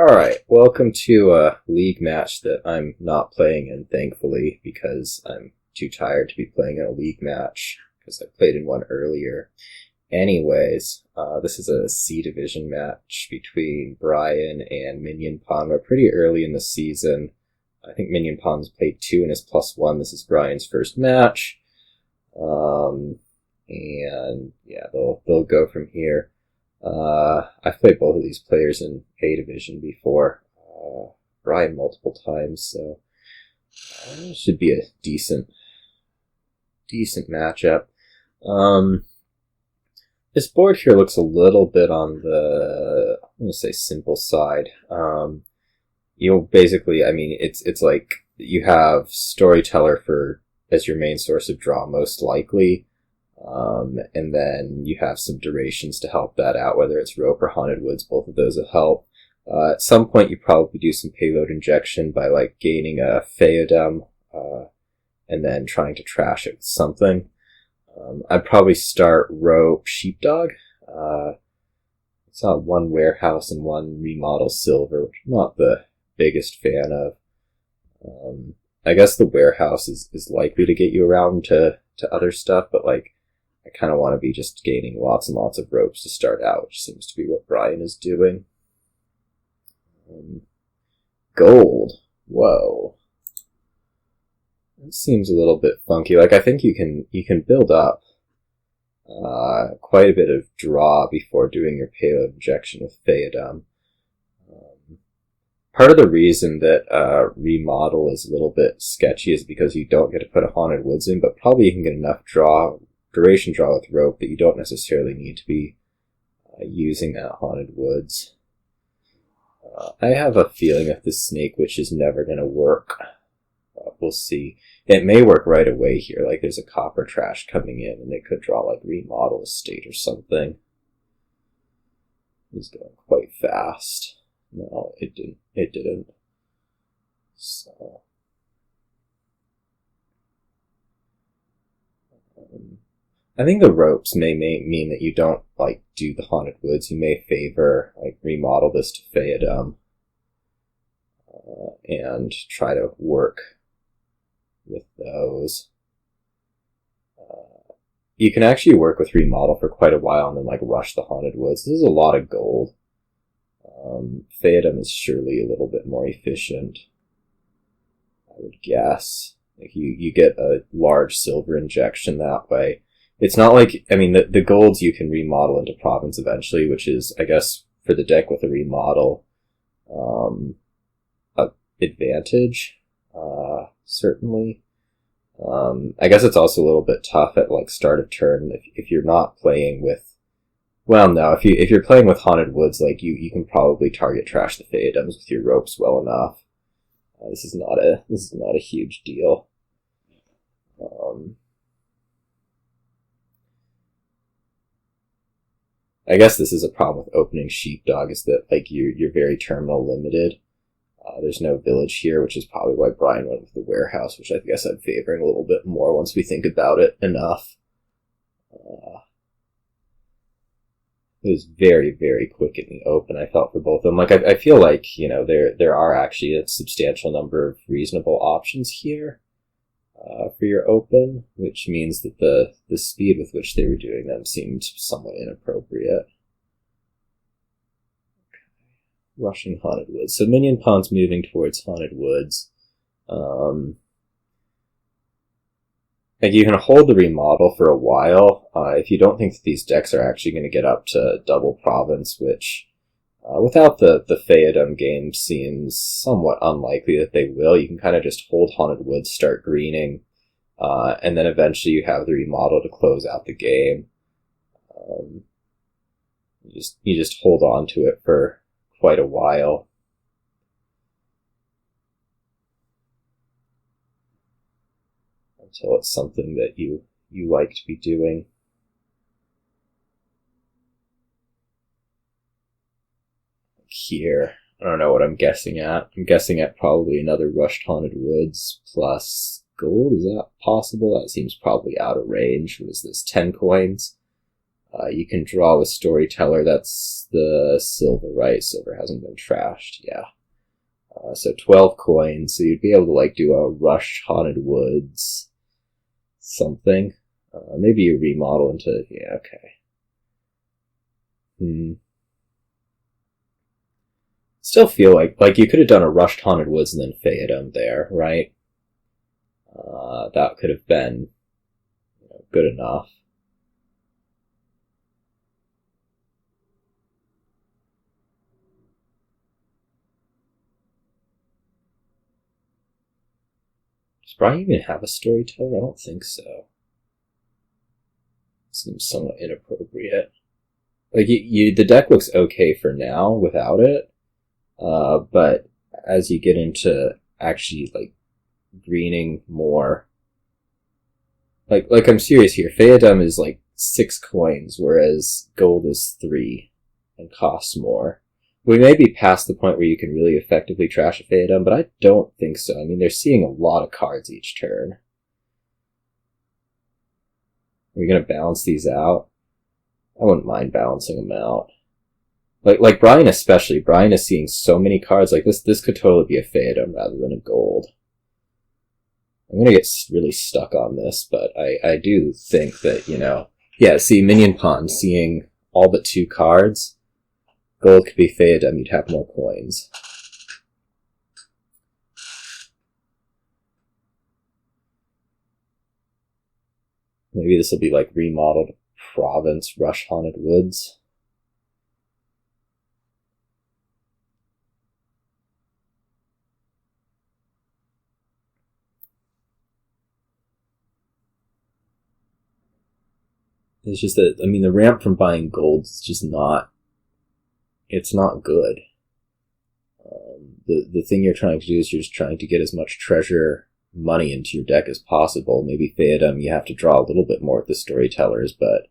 Alright, welcome to a league match that I'm not playing in, thankfully, because I'm too tired to be playing in a league match, because I played in one earlier. Anyways, this is a C Division match between Bryan and Minionpawn. We're pretty early in the season. I think Minionpawn's played 2 and is +1. This is Bryan's first match. And yeah, they'll go from here. I've played both of these players in A Division before, Bryan multiple times, so it should be a decent matchup. This board here looks a little bit on the, I'm going to say simple side. Basically, I mean, it's like you have Storyteller as your main source of draw, most likely. And then you have some durations to help that out, whether it's Rope or Haunted Woods, both of those will help. At some point you probably do some payload injection by like gaining a Feodum, and then trying to trash it with something. I'd probably start Rope Sheepdog. It's got one Warehouse and one Remodel Silver, which I'm not the biggest fan of. I guess the Warehouse is likely to get you around to other stuff, but like, I kind of want to be just gaining lots and lots of ropes to start out, which seems to be what Bryan is doing. Gold. Whoa. That seems a little bit funky. Like, I think you can build up quite a bit of draw before doing your payload injection with Feodum. Part of the reason that Remodel is a little bit sketchy is because you don't get to put a Haunted Woods in, but probably you can get enough duration draw with Rope that you don't necessarily need to be using that Haunted Woods. I have a feeling that this Snake Witch is never going to work. We'll see. It may work right away here, like there's a Copper Trash coming in and they could draw like Remodel Estate or something. It's going quite fast. No, it didn't. So I think the ropes may mean that you don't like do the Haunted Woods. You may favor like remodel this to Feodum and try to work with those. You can actually work with remodel for quite a while and then like rush the Haunted Woods. This is a lot of gold. Feodum is surely a little bit more efficient, I would guess. Like you get a large silver injection that way. It's not like, I mean, the golds you can remodel into province eventually, which is, I guess, for the deck with a remodel, advantage, certainly. I guess it's also a little bit tough at like start of turn if you're not playing with, well, no, if you're playing with Haunted Woods, like you can probably target trash the Feodums with your ropes well enough. This is not a huge deal. I guess this is a problem with opening Sheepdog, is that like you're very terminal limited. There's no village here, which is probably why Bryan went with the Warehouse, which I guess I'm favoring a little bit more once we think about it enough. It was very, very quick in the open, I felt, for both of them. Like, I feel like, there are actually a substantial number of reasonable options here for your open, which means that the speed with which they were doing them seemed somewhat inappropriate. Okay. Rushing Haunted Woods. So Minionpawn's moving towards Haunted Woods. Like, you can hold the remodel for a while, if you don't think that these decks are actually going to get up to double province, which, without the Feodum game, seems somewhat unlikely that they will. You can kind of just hold Haunted Woods, start greening, and then eventually you have the remodel to close out the game. You just hold on to it for quite a while. Until it's something that you like to be doing. Here, I don't know what I'm guessing at. I'm guessing at probably another Rushed Haunted Woods plus gold. Is that possible? That seems probably out of range. What is this, 10 coins? You can draw with Storyteller. That's the silver, right? Silver hasn't been trashed. Yeah. So 12 coins. So you'd be able to like do a Rush Haunted Woods something. Maybe you remodel into, yeah, okay. Still feel like you could have done a Rushed Haunted Woods and then Feodum there, right? That could have been good enough. Does Bryan even have a Storyteller? I don't think so. Seems somewhat inappropriate. Like, the deck looks okay for now without it, but as you get into actually, like, greening more... Like I'm serious here, Feodum is, like, 6 coins, whereas gold is 3, and costs more. We may be past the point where you can really effectively trash a Feodum, but I don't think so. I mean, they're seeing a lot of cards each turn. Are we going to balance these out? I wouldn't mind balancing them out. Like Bryan especially. Bryan is seeing so many cards. Like, this could totally be a Feodum rather than a gold. I'm going to get really stuck on this, but I do think that, yeah, see, Minionpawn seeing all but 2 cards. Gold could be Feodum, you'd have more coins. Maybe this will be like remodeled Province Rush Haunted Woods. It's just that, I mean, the ramp from buying gold is just not... It's not good. The thing you're trying to do is you're just trying to get as much treasure money into your deck as possible. Maybe Feodum, you have to draw a little bit more with the Storytellers, but...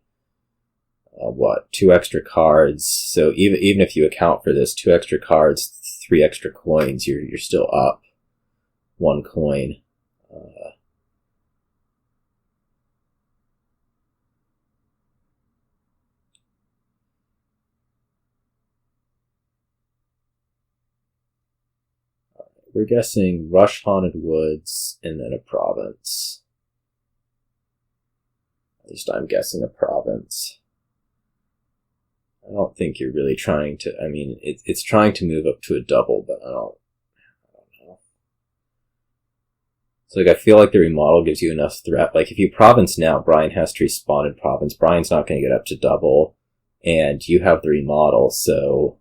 2 extra cards. So even if you account for this, 2 extra cards, 3 extra coins, you're still up 1 coin. We're guessing Rush Haunted Woods and then a Province. At least I'm guessing a Province. I don't think you're really trying to... I mean, it's trying to move up to a double, but I don't know. So, like, I feel like the remodel gives you enough threat. Like, if you Province now, Bryan has to respawn in Province. Bryan's not going to get up to double, and you have the remodel, so...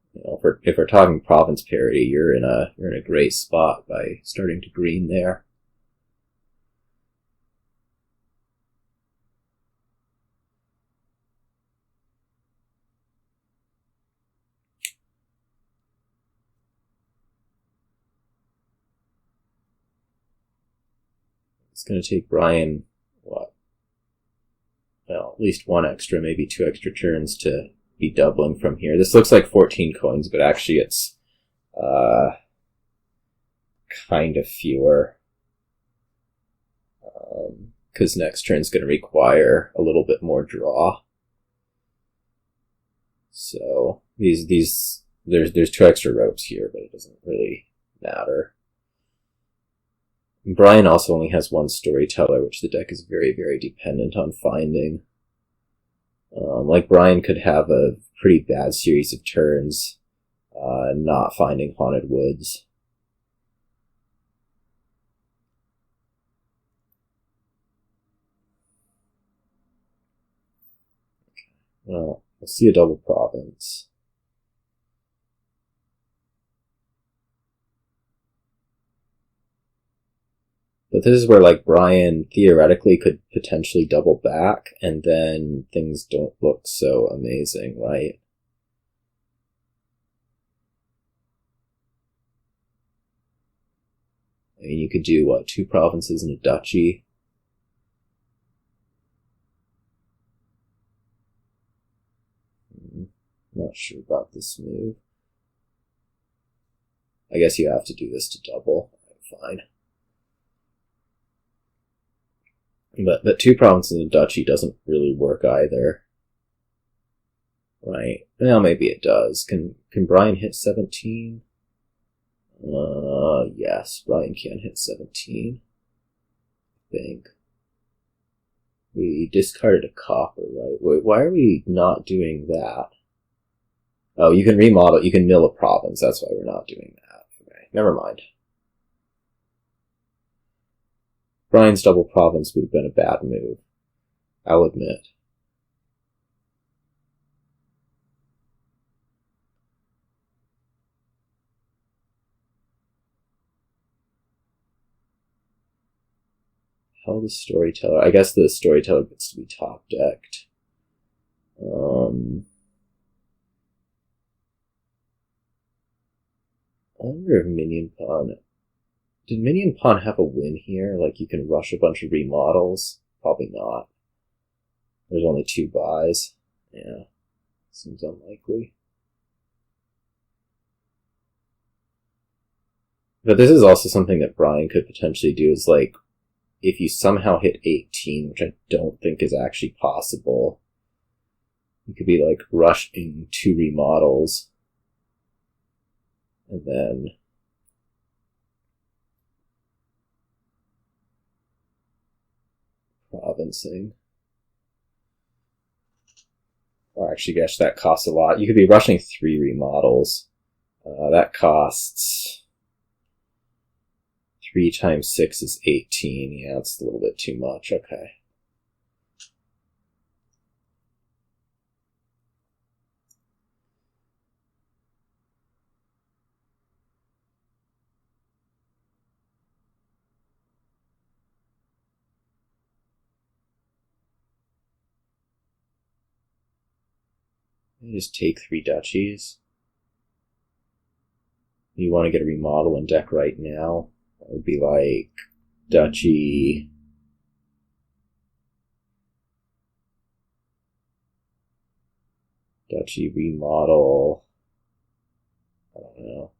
if we're talking Province parity, you're in a great spot by starting to green there. It's going to take Bryan, at least 1 extra, maybe 2 extra turns to be doubling from here. This looks like 14 coins, but actually it's kind of fewer. Because next turn's going to require a little bit more draw. So there's 2 extra ropes here, but it doesn't really matter. Bryan also only has 1 Storyteller, which the deck is very, very dependent on finding. Like, Bryan could have a pretty bad series of turns not finding Haunted Woods. Well, we'll see a double Province. But this is where, like, Bryan theoretically could potentially double back, and then things don't look so amazing, right? I mean, you could do, 2 provinces and a duchy? Not sure about this move. I guess you have to do this to double. Fine. But 2 provinces and a duchy doesn't really work either. right? Well, maybe it does. Can Bryan hit 17? Yes, Bryan can hit 17. I think. We discarded a copper, right? Wait, why are we not doing that? Oh, you can remodel, you can mill a province, that's why we're not doing that. Okay, never mind. Bryan's double province would have been a bad move, I'll admit. Hell, the Storyteller. I guess the Storyteller gets to be top decked. I wonder if Minionpawn... Did Minionpawn have a win here? Like, you can rush a bunch of remodels? Probably not. There's only 2 buys. Yeah. Seems unlikely. But this is also something that Bryan could potentially do, is like, if you somehow hit 18, which I don't think is actually possible, you could be like rushing 2 remodels and then provincing. Or actually, gosh, that costs a lot. You could be rushing 3 remodels. That costs 3 times 6 is 18. Yeah, that's a little bit too much. Okay. You just take 3 duchies. You want to get a remodel in deck right now. That would be like duchy. Duchy remodel. I don't know.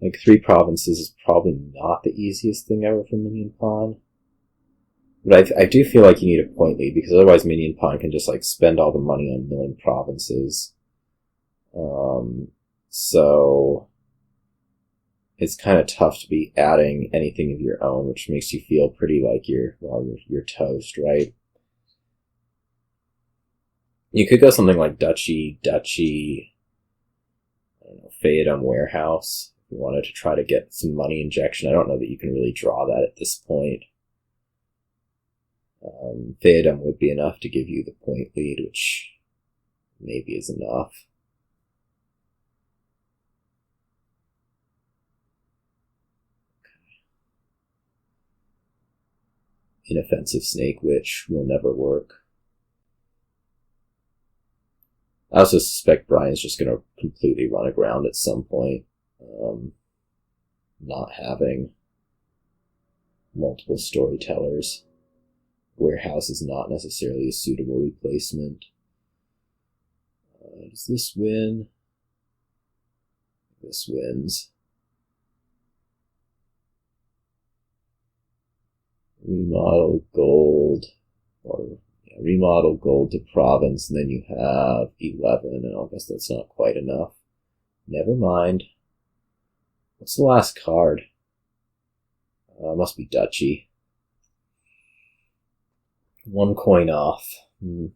Like 3 provinces is probably not the easiest thing ever for Minionpawn. But I do feel like you need a point lead, because otherwise Minionpawn can just like spend all the money on milling provinces. So it's kind of tough to be adding anything of your own, which makes you feel pretty like you're toast, right? You could go something like duchy, I don't know, Feodum warehouse. If you wanted to try to get some money injection. I don't know that you can really draw that at this point. Feodum would be enough to give you the point lead, which maybe is enough. Okay. Inoffensive Snake Witch will never work. I also suspect Bryan's just going to completely run aground at some point. Not having multiple storytellers. Warehouse is not necessarily a suitable replacement. Does this win? This wins. Remodel gold, or remodel gold to province, and then you have 11, and I guess that's not quite enough. Never mind. What's the last card? Must be duchy. 1 coin off. I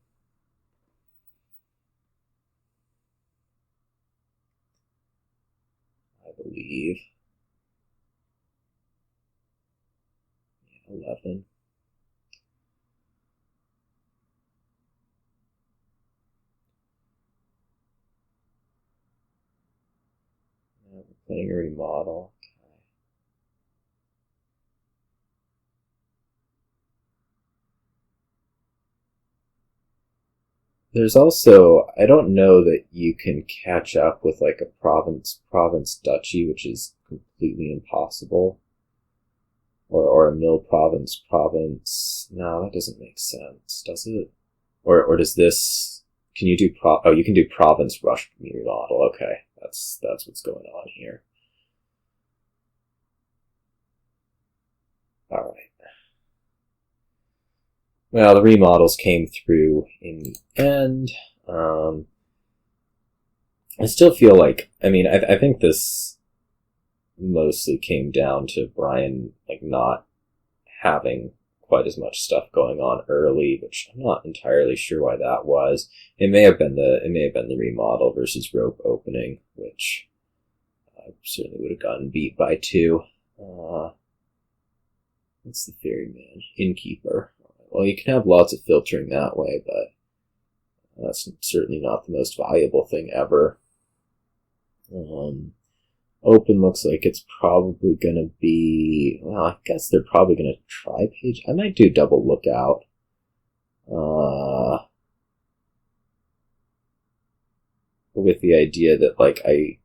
believe. 11. Yeah, we're playing a remodel. Okay. There's also, I don't know that you can catch up with like a province duchy, which is completely impossible. Or a mill province. No, that doesn't make sense, does it? Or does this, can you do you can do province rush remodel. Okay, that's what's going on here. Alright. Well, the remodels came through in the end. I still feel like, I think this mostly came down to Bryan, not having quite as much stuff going on early, which I'm not entirely sure why that was. It may have been the remodel versus rope opening, which I certainly would have gotten beat by 2. What's the Ferryman? Innkeeper. Well, you can have lots of filtering that way, but that's certainly not the most valuable thing ever. Open looks like it's probably going to be... Well, I guess they're probably going to try page... I might do double lookout. With the idea that, I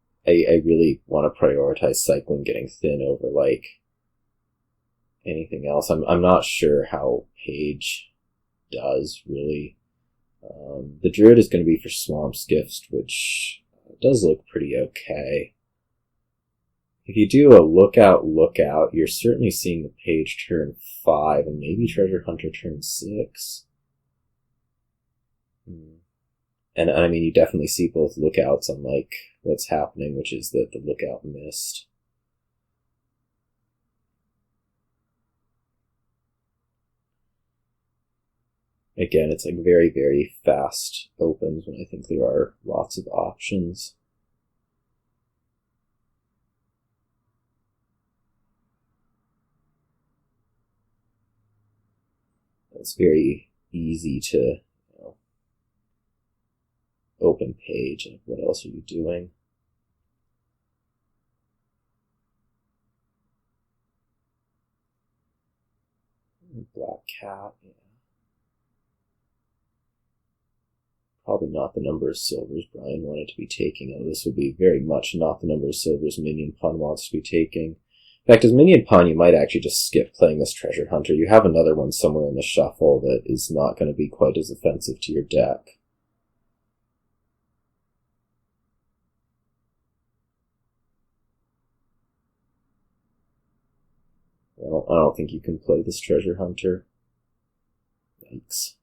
really want to prioritize cycling getting thin over, anything else. I'm not sure how page does, really. The Druid is going to be for Swamp Skiffs, which does look pretty okay. If you do a lookout, you're certainly seeing the page turn 5, and maybe Treasure Hunter turn 6. And you definitely see both lookouts on, what's happening, which is that the lookout missed. Again, it's very, very fast opens when I think there are lots of options. It's very easy to open page, and what else are you doing? Black cat, yeah. Probably not the number of silvers Bryan wanted to be taking. Oh, this will be very much not the number of silvers Minionpawn wants to be taking. In fact, as Minionpawn, you might actually just skip playing this Treasure Hunter. You have another one somewhere in the shuffle that is not going to be quite as offensive to your deck. I don't think you can play this Treasure Hunter. Yikes.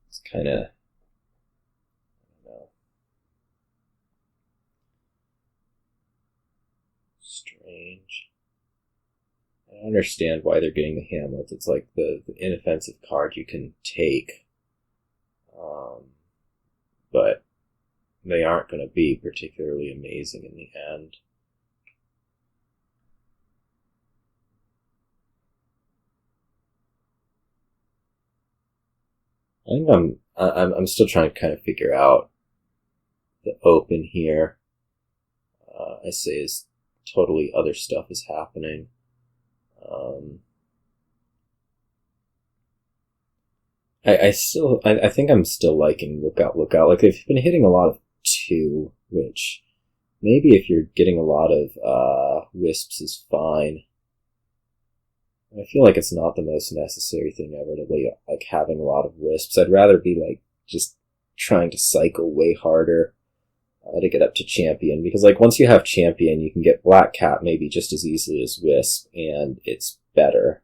It's kind of, I don't know, strange. I understand why they're getting the Hamlet. It's like the inoffensive card you can take. But they aren't going to be particularly amazing in the end. I think I'm still trying to kind of figure out the open here. I say is totally other stuff is happening. I think I'm still liking lookout. They've been hitting a lot of 2, which maybe if you're getting a lot of wisps is fine. I feel like it's not the most necessary thing ever to be having a lot of wisps. I'd rather be just trying to cycle way harder to get up to champion, because once you have champion, you can get black cat maybe just as easily as wisp, and it's better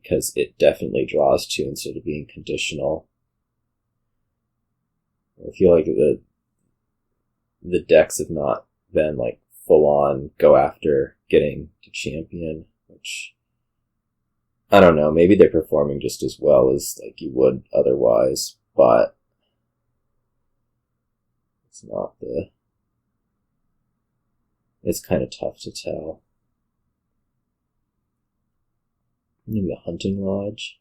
because it definitely draws 2 instead of being conditional. I feel like the decks have not been full on go after getting to champion, which I don't know, maybe they're performing just as well as you would otherwise, but it's kind of tough to tell. Maybe a hunting lodge.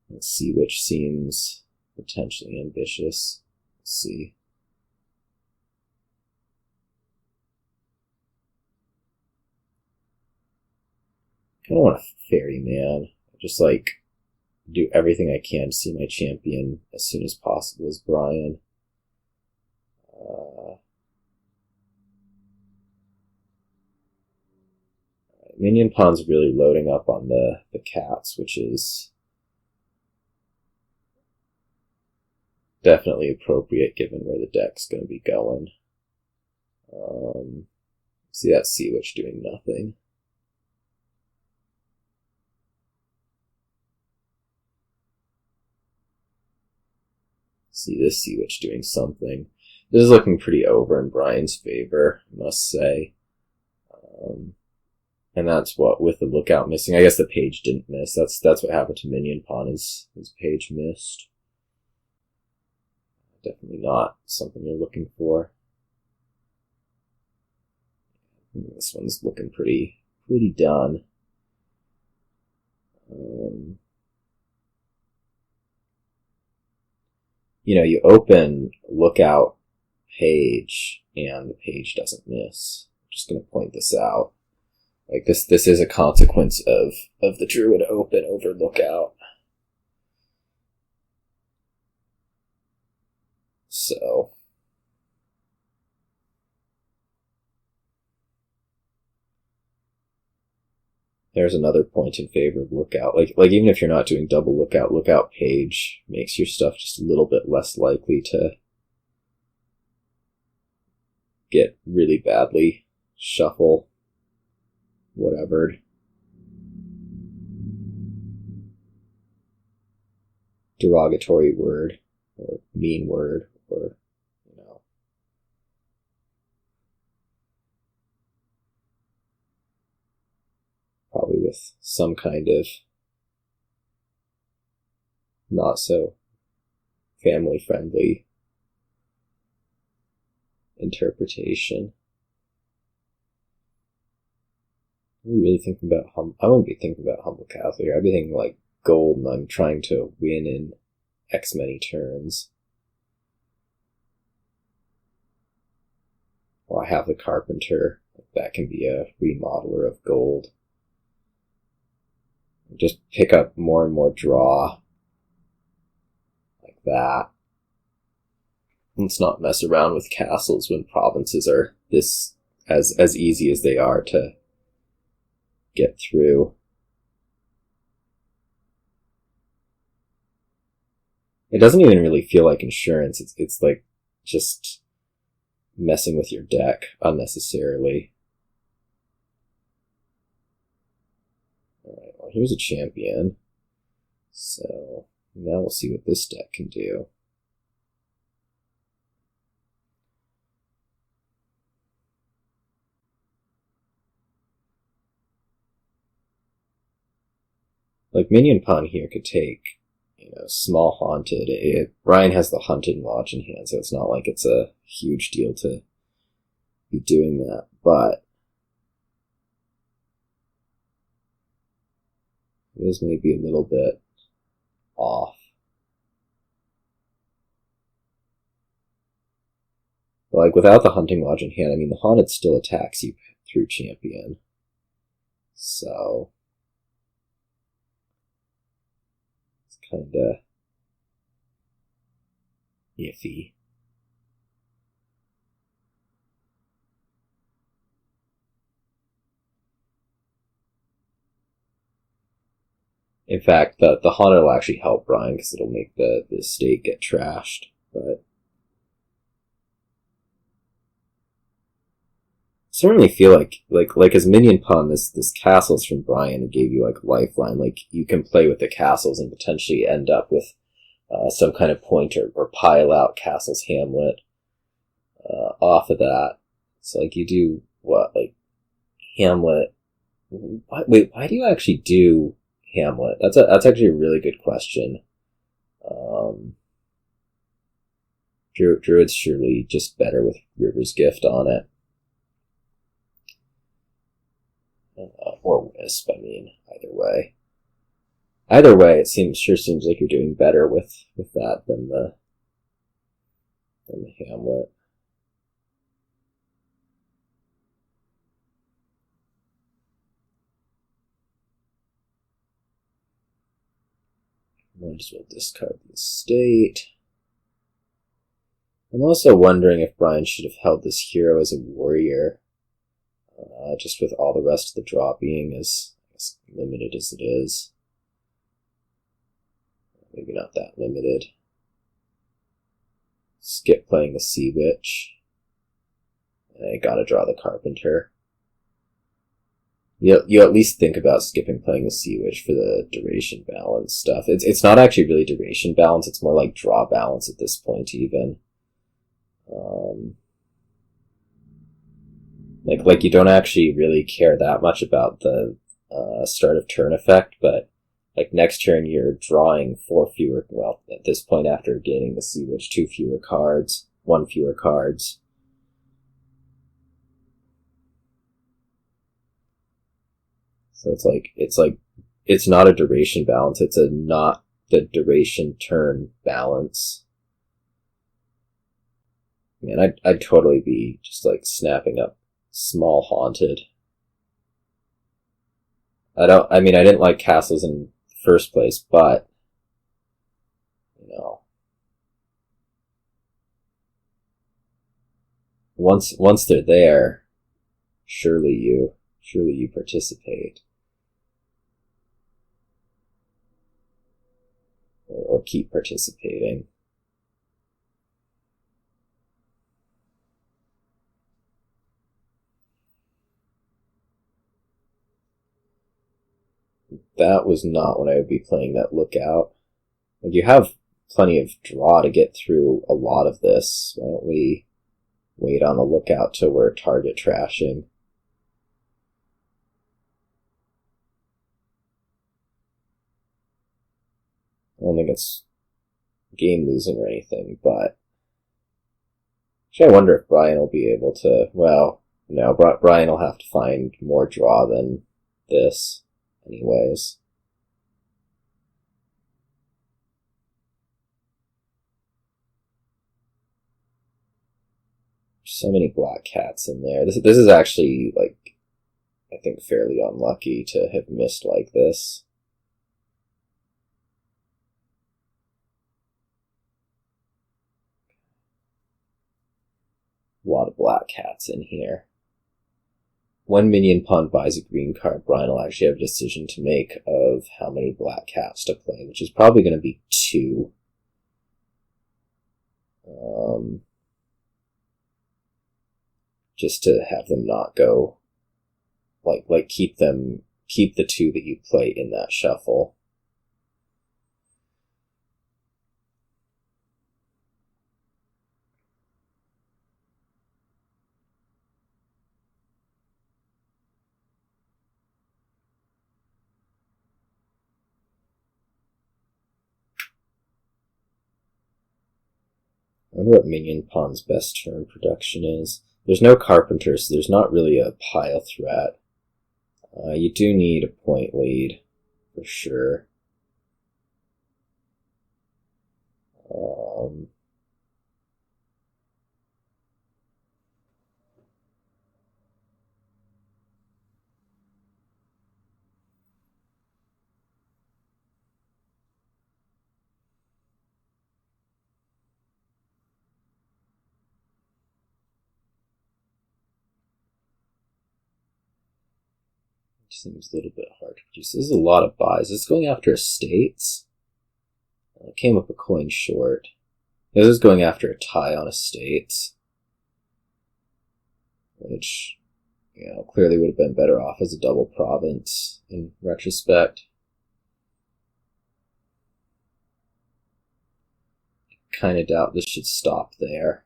Let's see which seems potentially ambitious. Let's see. I kind of want a Ferryman. Just do everything I can to see my champion as soon as possible as Bryan. Minionpawn's really loading up on the cats, which is definitely appropriate given where the deck's going to be going. See that Sea Witch doing nothing. See this Sea Witch doing something. This is looking pretty over in Bryan's favor, I must say. And that's what, with the lookout missing. I guess the page didn't miss. That's what happened to Minionpawn, his page missed. Definitely not something you're looking for. This one's looking pretty done. You open lookout page and the page doesn't miss. I'm just going to point this out. Like this is a consequence of the Druid open over lookout. So there's another point in favor of lookout. Like even if you're not doing double lookout page makes your stuff just a little bit less likely to get really badly shuffle whatevered. Derogatory word or mean word or probably with some kind of not so family friendly interpretation. I'm really thinking about I wouldn't be thinking about Humble Catholic. I'd be thinking like gold and I'm trying to win in X many turns. Or I have the Carpenter. That can be a remodeler of gold. Just pick up more and more draw. Like that. Let's not mess around with castles when provinces are this as easy as they are to get through. It doesn't even really feel like insurance. It's like just messing with your deck unnecessarily. Alright, well here's a champion. So now we'll see what this deck can do. Like Minionpawn here could take, small haunted. Bryan has the Hunted Lodge in hand, so it's not like it's a huge deal to be doing that, but this may be a little bit off. But like without the Hunting Lodge in hand, the Haunted still attacks you through champion. So it's kinda iffy. In fact, the Haunted will actually help Bryan because it'll make the estate get trashed. But certainly feel like as Minionpawn, this castles from Bryan and gave you like lifeline. Like you can play with the castles and potentially end up with some kind of pointer or pile out castles Hamlet off of that. So like you do what, like Hamlet? Wait, why do you actually do Hamlet? That's actually a really good question. Druid's surely just better with River's Gift on it. Or Wisp, either way. Either way, it sure seems like you're doing better with that than the Hamlet. Might as well discard the estate. I'm also wondering if Bryan should have held this hero as a warrior. just with all the rest of the draw being as limited as it is. Maybe not that limited. Skip playing the Sea Witch. I gotta draw the Carpenter. You at least think about skipping playing the Sea Witch for the duration balance stuff. It's not actually really duration balance, it's more like draw balance at this point even. Like you don't actually really care that much about the start of turn effect, but like next turn you're drawing 4 fewer, well, at this point after gaining the Sea Witch, 2 fewer cards, 1 fewer cards. So it's not a duration balance, it's a not the duration turn balance. Man, I'd totally be just like snapping up Small Haunted. I didn't like castles in the first place, but once they're there, surely you participate. Or keep participating. That was not when I would be playing that Lookout. Like, you have plenty of draw to get through a lot of this. Why don't we wait on the Lookout till we're target trashing? I don't think it's game losing or anything, but actually I wonder if Bryan will be able to, well, no, Bryan will have to find more draw than this anyways. So many black cats in there. This is actually, like, I think fairly unlucky to have missed like this. A lot of black cats in here. When Minionpawn buys a green card, Bryan will actually have a decision to make of how many black cats to play, which is probably going to be 2. Just to have them not go, like keep the 2 that you play in that shuffle. I wonder what Minionpawn's best turn production is. There's no Carpenter, so there's not really a pile threat. You do need a point lead, for sure. Seems a little bit hard to produce. This is a lot of buys. It's going after estates. It came up a coin short. This is going after a tie on estates, which, clearly would have been better off as a double province in retrospect. I kind of doubt this should stop there.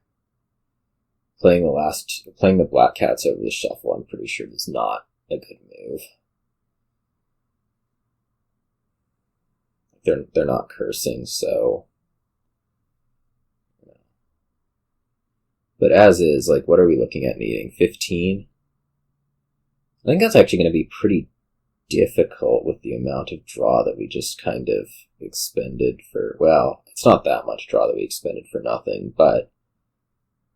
Playing the black cats over the shuffle, I'm pretty sure is not a good move. They're not cursing, so. But as is, like, what are we looking at needing? 15? I think that's actually going to be pretty difficult with the amount of draw that we just kind of expended for, well, it's not that much draw that we expended for nothing, but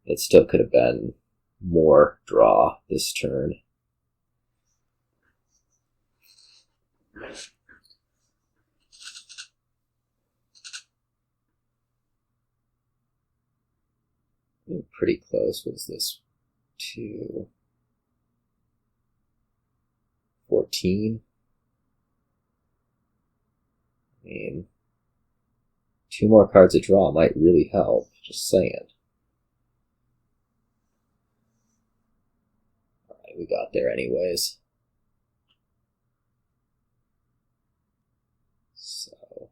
it still could have been more draw this turn. Pretty close. Was this 2? 14. I mean, 2 more cards of draw might really help, just saying. Alright, we got there anyways. So,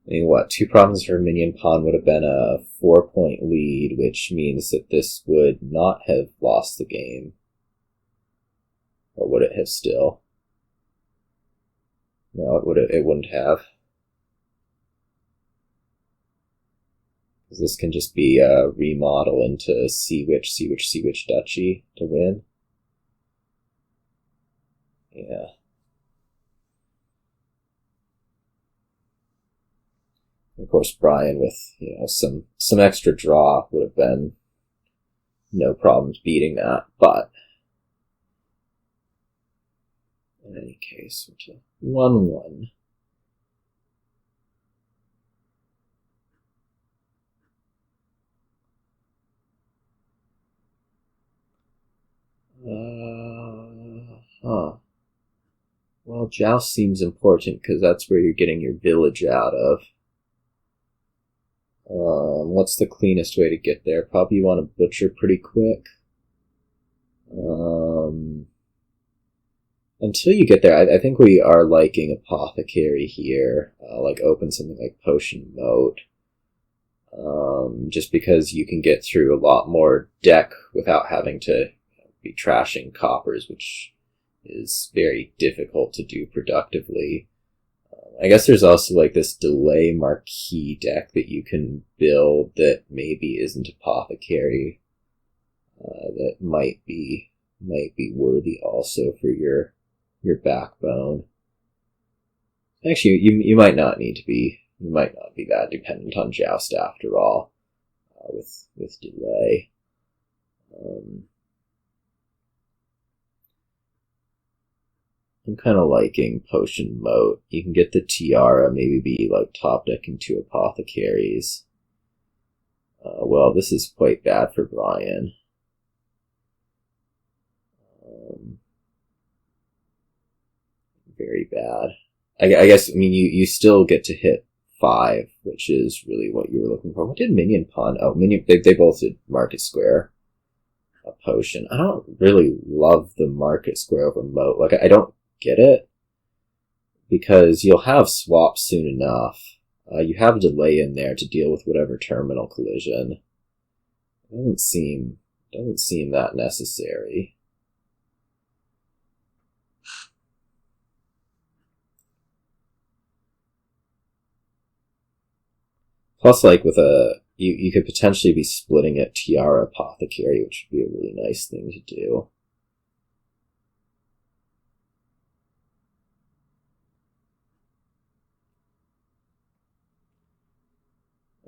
I mean, what, 2 problems for Minionpawn would have been a 4-point lead, which means that this would not have lost the game. Or would it have still? No, it wouldn't have. Because this can just be a remodel into see which duchy to win. Yeah. Of course, Bryan with, you know, some extra draw would have been no problems beating that, but in any case, we're to 1-1. Well, Joust seems important because that's where you're getting your village out of. What's the cleanest way to get there? Probably you want to butcher pretty quick. Until you get there, I think we are liking Apothecary here. Like open something like Potion Moat. Just because you can get through a lot more deck without having to be trashing coppers, which is very difficult to do productively. I guess there's also like this delay Marquis deck that you can build that maybe isn't Apothecary. That might be worthy also for your backbone. Actually, you might not need to be. You might not be that dependent on Joust after all. With delay. I'm kind of liking Potion Moat. You can get the Tiara, maybe be like top decking 2 Apothecaries. Well, this is quite bad for Bryan. Very bad. I guess, I mean, you still get to hit 5, which is really what you were looking for. What did Minionpawn? Oh, they both did Market Square. A potion. I don't really love the Market Square over Moat. Like, I don't get it. Because you'll have swaps soon enough. You have a delay in there to deal with whatever terminal collision. It doesn't seem that necessary. Plus, like, with you could potentially be splitting it Tiara Apothecary, which would be a really nice thing to do.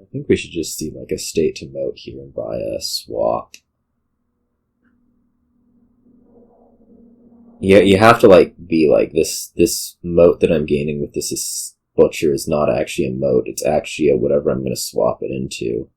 I think we should just see, like, a state to Moat here and buy a swap. Yeah, you have to, like, be like, this Moat that I'm gaining with this Butcher is not actually a Moat, it's actually a whatever I'm going to swap it into.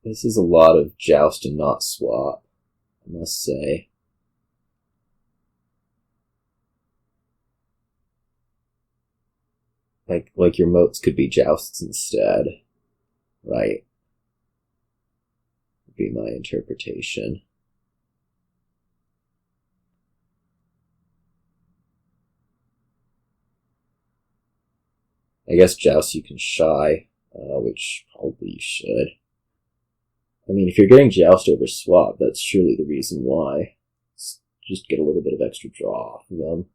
This is a lot of Joust and not swap, I must say. Like your Moats could be Jousts instead, right? Would be my interpretation. I guess Joust you can shy, which probably you should. I mean, if you're getting Joust over swap, that's surely the reason why. Just get a little bit of extra draw off of them.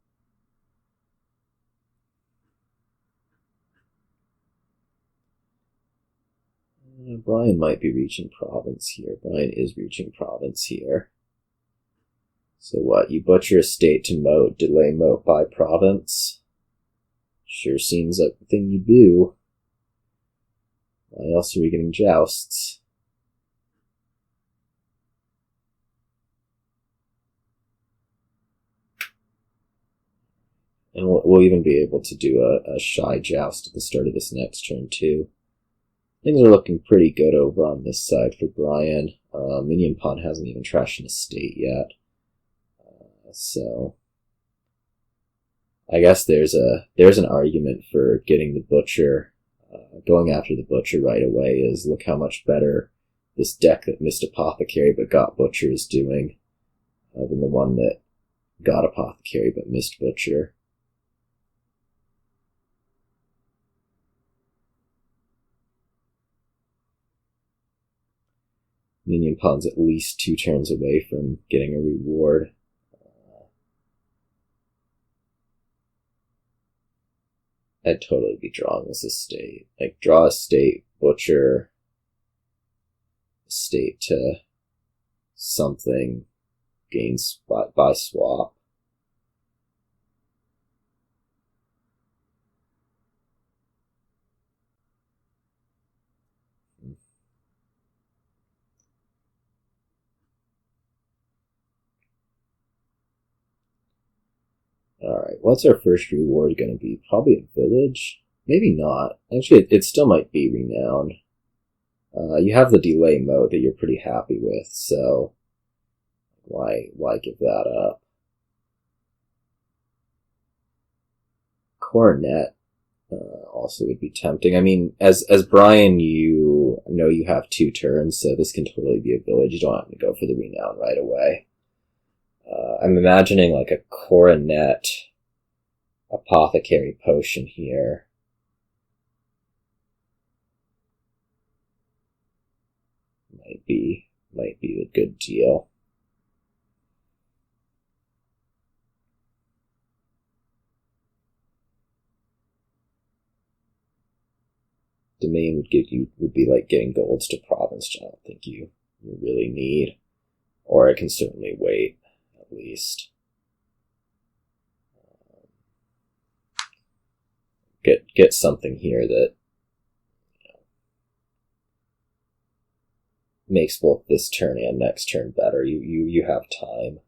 Bryan might be reaching province here. Bryan is reaching province here. So what, you butcher a state to Moat, delay Moat by province? Sure seems like the thing you do. Why else are we getting Jousts? And we'll even be able to do a shy joust at the start of this next turn, too. Things are looking pretty good over on this side for Bryan. Minionpawn hasn't even trashed an estate yet. So I guess there's an argument for getting the Butcher. Going after the Butcher right away is look how much better this deck that missed Apothecary but got Butcher is doing than the one that got Apothecary but missed Butcher. Minionpawn's at least 2 turns away from getting a reward. I'd totally be drawing this estate. Like, draw estate, Butcher, estate to something, gain spot by swap. Alright, what's our first reward going to be? Probably a village? Maybe not. Actually, it still might be renowned. You have the delay mode that you're pretty happy with, so why give that up? Coronet also would be tempting. I mean, as Bryan, you know you have 2 turns, so this can totally be a village. You don't have to go for the renown right away. I'm imagining like a Coronet Apothecary potion here. Might be the good deal. Domain would be like getting golds to province, which I don't think you really need. Or I can certainly wait, at least. Get something here that makes both this turn and next turn better. You have time.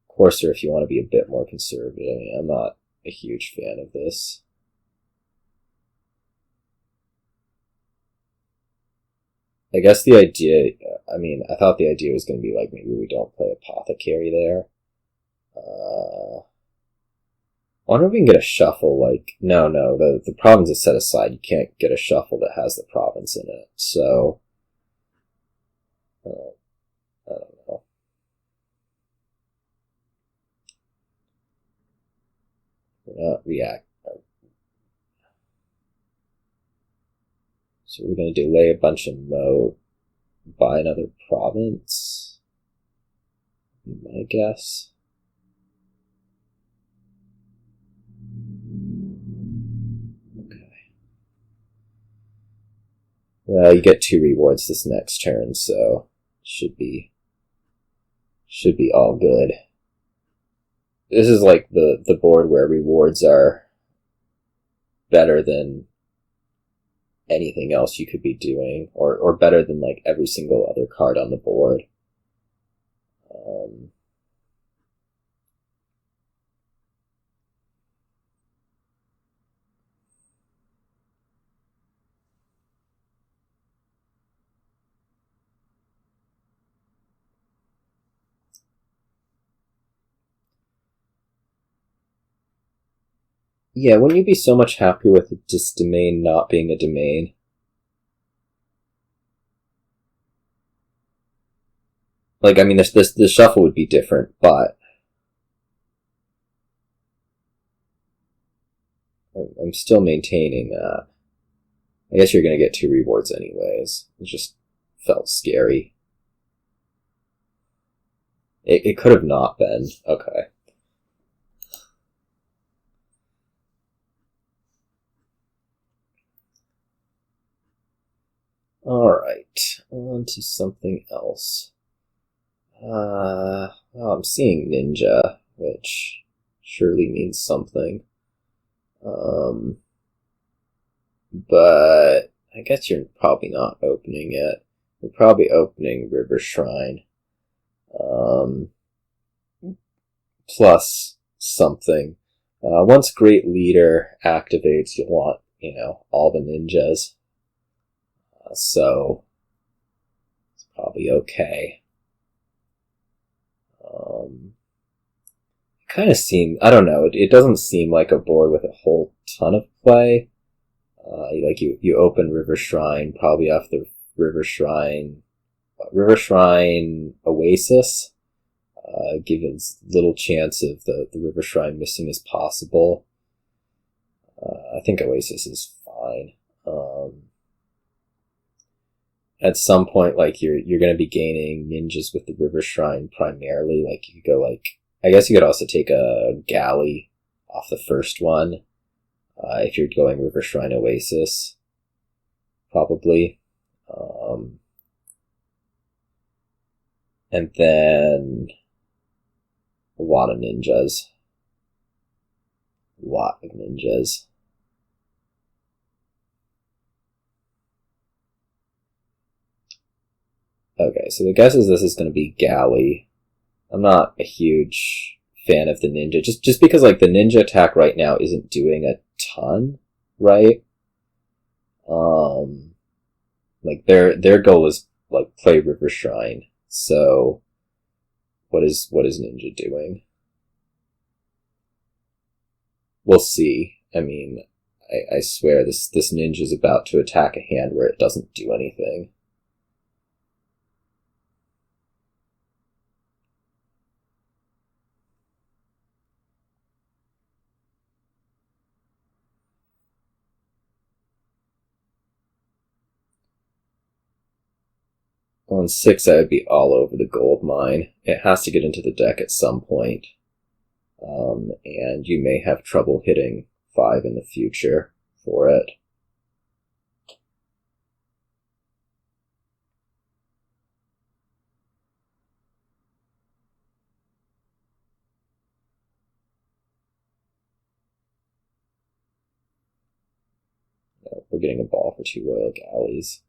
Corsair, if you want to be a bit more conservative. I mean, I'm not a huge fan of this. I guess the idea, I thought the idea was going to be like maybe we don't play Apothecary there. I wonder if we can get a shuffle like, no, the province is set aside. You can't get a shuffle that has the province in it, so I don't know. We're not react. So we're going to delay a bunch of Moat, buy another province, my guess. Well, you get 2 rewards this next turn, so should be all good. This is like the board where rewards are better than anything else you could be doing, or better than like every single other card on the board. Yeah, wouldn't you be so much happier with this domain not being a domain? Like, I mean, the shuffle would be different, but I'm still maintaining that. I guess you're going to get 2 rewards anyways. It just felt scary. It could have not been. Okay. Alright, on to something else. I'm seeing Ninja, which surely means something. But I guess you're probably not opening it. You're probably opening River Shrine. plus something. Once Great Leader activates, you'll want, all the ninjas. So, it's probably okay. Kind of I don't know, it doesn't seem like a board with a whole ton of play. You open River Shrine, probably off the River Shrine Oasis. Give as little chance of the River Shrine missing as possible. I think Oasis is fine. At some point, you're going to be gaining ninjas with the River Shrine primarily. You could go I guess you could also take a Galley off the first one, if you're going River Shrine Oasis, probably. And then a lot of ninjas. Okay, so the guess is this is going to be Galley. I'm not a huge fan of the ninja, just because the ninja attack right now isn't doing a ton, right? Their goal is play River Shrine. So what is ninja doing? We'll see. I mean, I swear this ninja's about to attack a hand where it doesn't do anything. On 6, I would be all over the gold mine. It has to get into the deck at some point. And you may have trouble hitting 5 in the future for it. No, we're getting a ball for 2 Royal Galleys.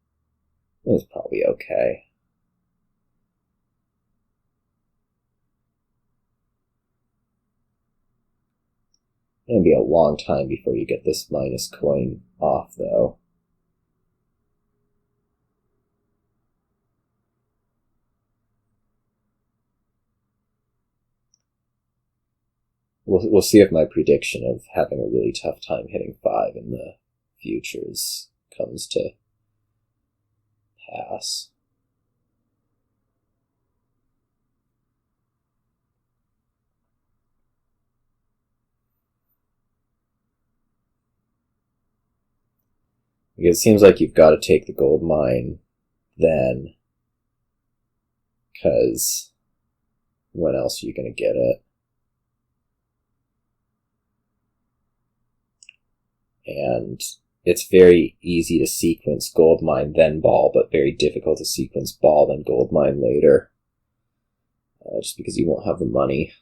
That's probably okay. It's going to be a long time before you get this minus coin off, though. We'll see if my prediction of having a really tough time hitting 5 in the futures comes to pass. It seems like you've got to take the gold mine then, because when else are you going to get it? And it's very easy to sequence gold mine then ball, but very difficult to sequence ball then gold mine later, just because you won't have the money.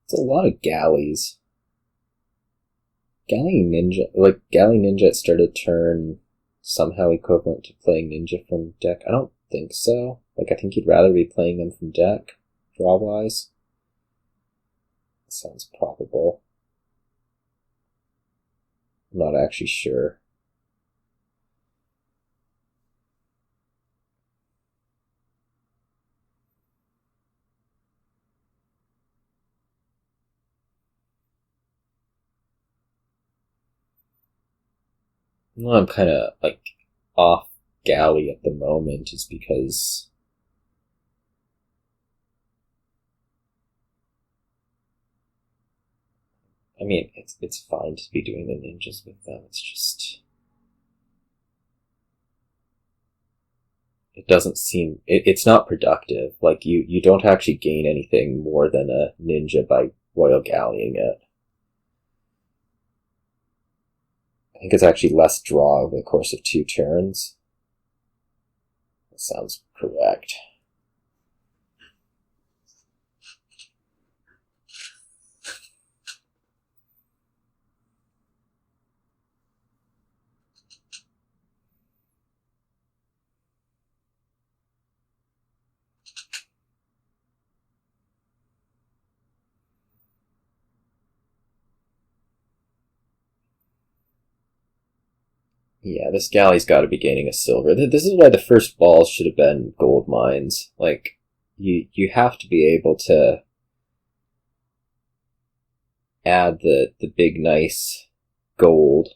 It's a lot of galleys. Galley Ninja at start of turn somehow equivalent to playing Ninja from deck? I don't think so. I think you'd rather be playing them from deck, draw-wise. That sounds probable. I'm not actually sure. Well, I'm kind of off Galley at the moment is because I mean it's fine to be doing the ninjas with them. It's just it doesn't seem it's not productive. You don't actually gain anything more than a ninja by Royal Galleying it. think it's actually less draw over the course of 2 turns. That sounds correct. Yeah, this galley's got to be gaining a silver. This is why the first balls should have been gold mines. Like, you have to be able to add the big nice gold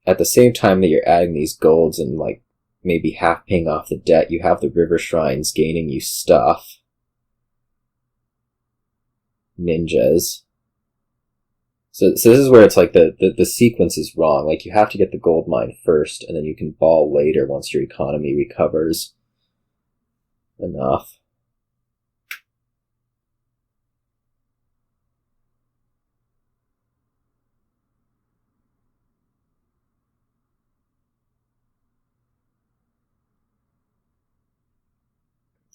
at the same time that you're adding these golds and like maybe half paying off the debt. You have the river shrines gaining you stuff, ninjas. So this is where it's like the sequence is wrong. Like, you have to get the gold mine first, and then you can ball later once your economy recovers enough.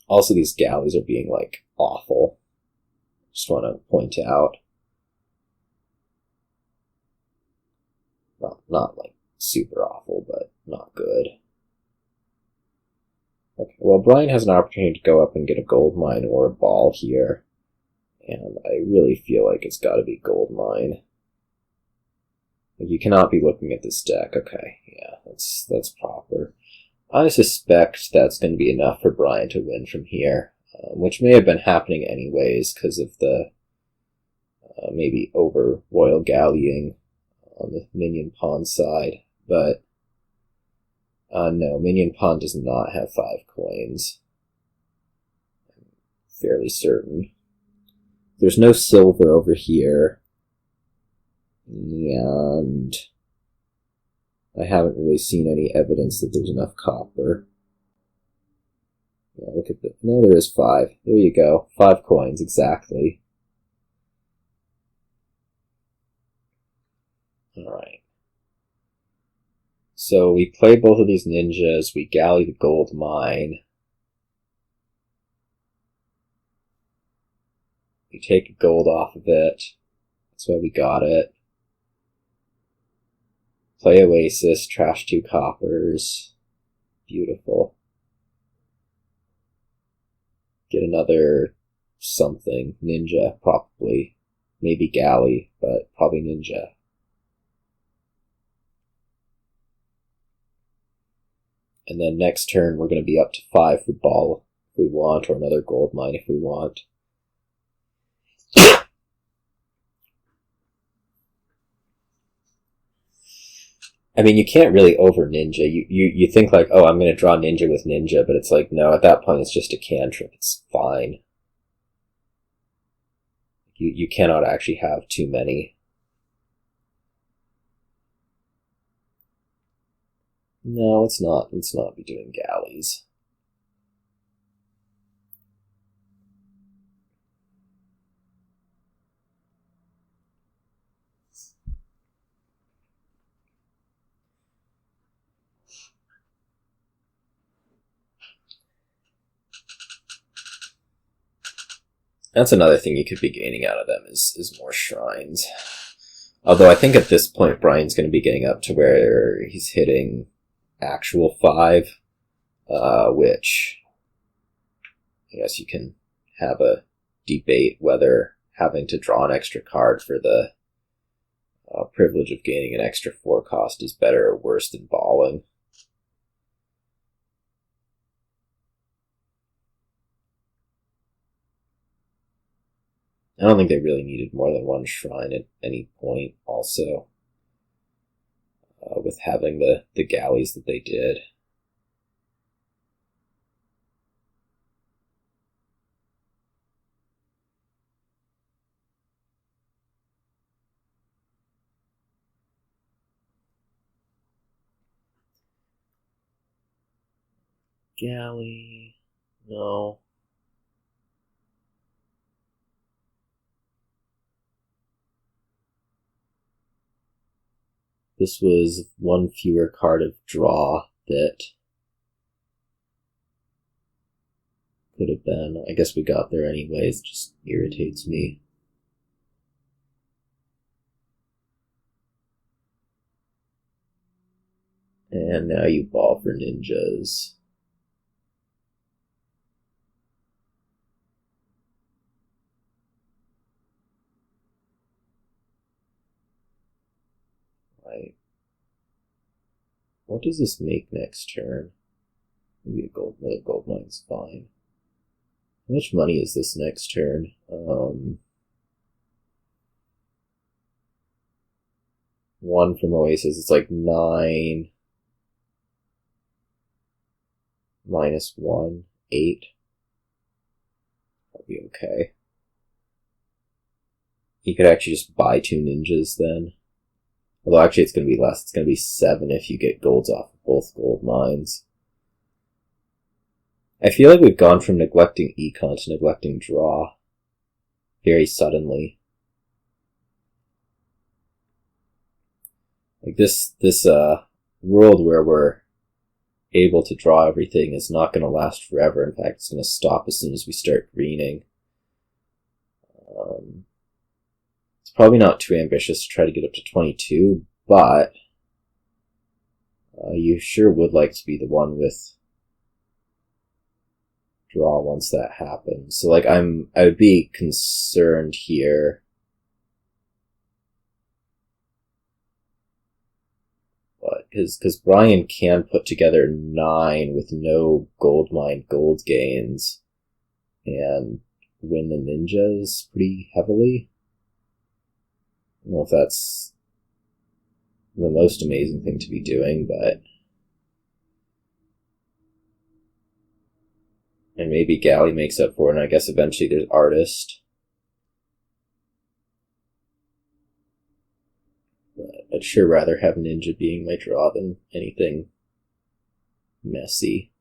Also, these galleys are being, like, awful. Just want to point out. Not like super awful, but not good. Okay, well, Bryan has an opportunity to go up and get a gold mine or a ball here, and I really feel like it's got to be gold mine. Like, you cannot be looking at this deck. Okay, yeah, that's proper. I suspect that's going to be enough for Bryan to win from here, which may have been happening anyways because of the maybe over royal galleying on the Minionpawn side, but no, Minionpawn does not have 5 coins. I'm fairly certain. There's no silver over here, and I haven't really seen any evidence that there's enough copper. Yeah, look at the... No, there is 5. There you go. 5 coins, exactly. Alright. So we play both of these ninjas, we galley the gold mine. We take gold off of it. That's why we got it. Play Oasis, trash 2 coppers. Beautiful. Get another something. Ninja, probably. Maybe galley, but probably ninja. And then next turn we're going to be up to 5 for ball if we want, or another gold mine if we want. I mean, you can't really over ninja. You think like, oh, I'm going to draw ninja with ninja, but it's like, no, at that point it's just a cantrip. It's fine. You cannot actually have too many. No, let's not be doing galleys. That's another thing you could be gaining out of them is more shrines. Although I think at this point Bryan's going to be getting up to where he's hitting actual 5, which I guess you can have a debate whether having to draw an extra card for the privilege of gaining an extra 4 cost is better or worse than balling. I don't think they really needed more than 1 shrine at any point, also, with having the galleys that they did. Galley, no. this was one fewer card of draw that could have been. I guess we got there anyways, it just irritates me. And now you ball for ninjas. Right. What does this make next turn? Maybe another gold mine's fine. How much money is this next turn? One from Oasis, it's like 9 minus 1, 8. That'll be okay. You could actually just buy 2 ninjas then. Although actually it's going to be less. It's going to be 7 if you get golds off of both gold mines. I feel like we've gone from neglecting econ to neglecting draw very suddenly. Like this world where we're able to draw everything is not going to last forever. In fact, it's going to stop as soon as we start greening. It's probably not too ambitious to try to get up to 22, but you sure would like to be the one with draw once that happens. So like I would be concerned here. But because Bryan can put together 9 with no gold mine gold gains and win the ninjas pretty heavily. I don't know if that's the most amazing thing to be doing, but and maybe Galley makes up for it, and I guess eventually there's Artist. But I'd sure rather have Ninja being my draw than anything messy.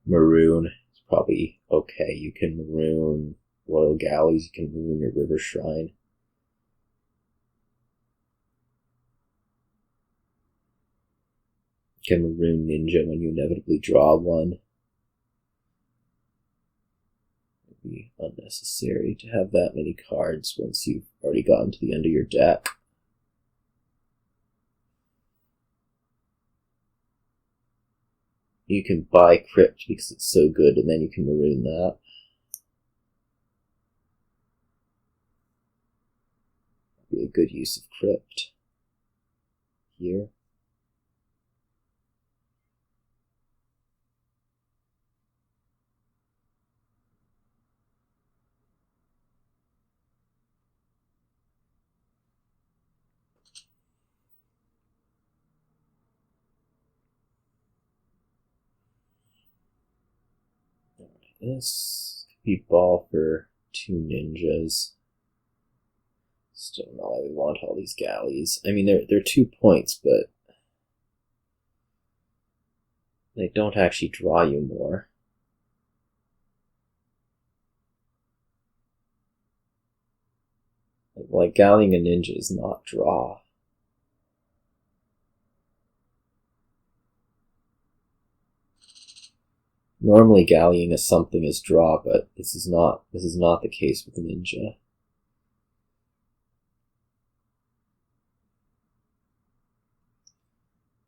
Maroon is probably okay. You can Maroon Royal Galleys, you can Maroon your River Shrine. You can Maroon Ninja when you inevitably draw one. It'd be unnecessary to have that many cards once you've already gotten to the end of your deck. You can buy Crypt because it's so good, and then you can Maroon that. That'd be a good use of Crypt here. This could be ball for 2 ninjas. Still don't know why we want all these galleys. I mean, they're 2 points, but they don't actually draw you more. Like gallying a ninja is not draw. Normally gallying is something is draw, but this is not the case with the ninja.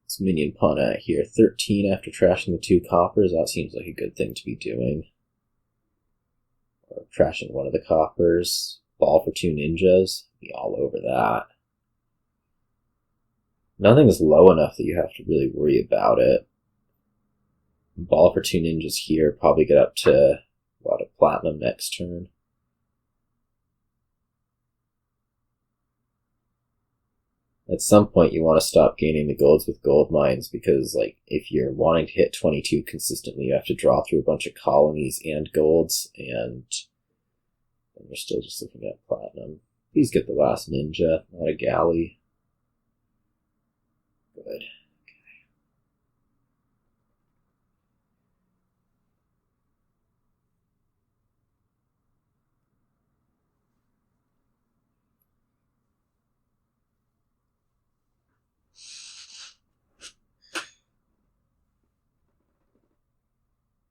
It's Minionpawn out here. 13 after trashing the 2 coppers, that seems like a good thing to be doing. Or trashing one of the coppers. Ball for 2 ninjas. Be all over that. Nothing is low enough that you have to really worry about it. Ball for 2 ninjas here, probably get up to, what, a platinum next turn. At some point you want to stop gaining the golds with gold mines, because like if you're wanting to hit 22 consistently, you have to draw through a bunch of colonies and golds, and we're still just looking at platinum. Please get the last ninja, not a galley. Good.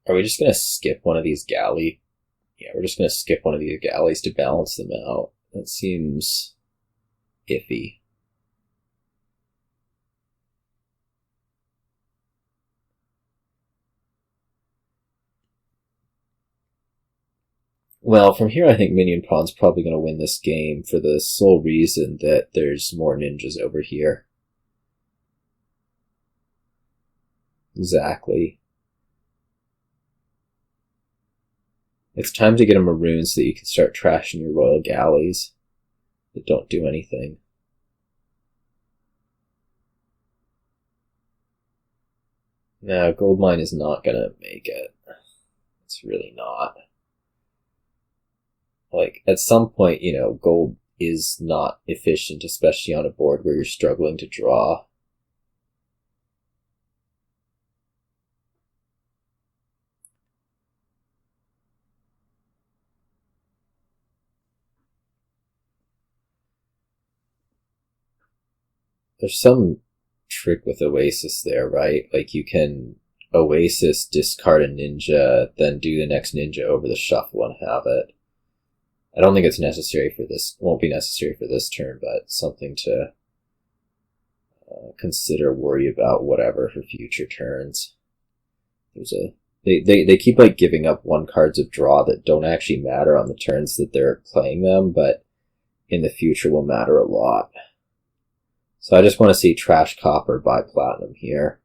Are we just going to skip one of these galley? Yeah, we're just going to skip one of these galleys to balance them out. That seems iffy. Well, from here I think Minionpawn's probably going to win this game for the sole reason that there's more ninjas over here. Exactly. It's time to get a Maroon so that you can start trashing your royal galleys that don't do anything. No, Goldmine is not going to make it. It's really not. Like, at some point, you know, gold is not efficient, especially on a board where you're struggling to draw. There's some trick with Oasis there, right? Like, you can Oasis, discard a ninja, then do the next ninja over the shuffle and have it. I don't think it's necessary for this, won't be necessary for this turn, but something to consider, worry about, whatever, for future turns. There's a, they keep like giving up 1 cards of draw that don't actually matter on the turns that they're playing them, but in the future will matter a lot. So I just want to see trash copper buy platinum here.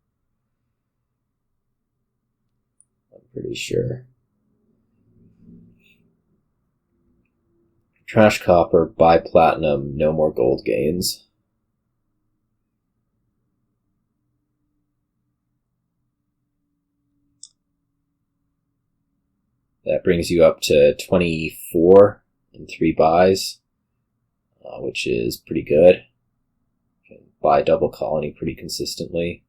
I'm pretty sure. Trash copper, buy platinum, no more gold gains. That brings you up to 24 in 3 buys, which is pretty good. You can buy double colony pretty consistently.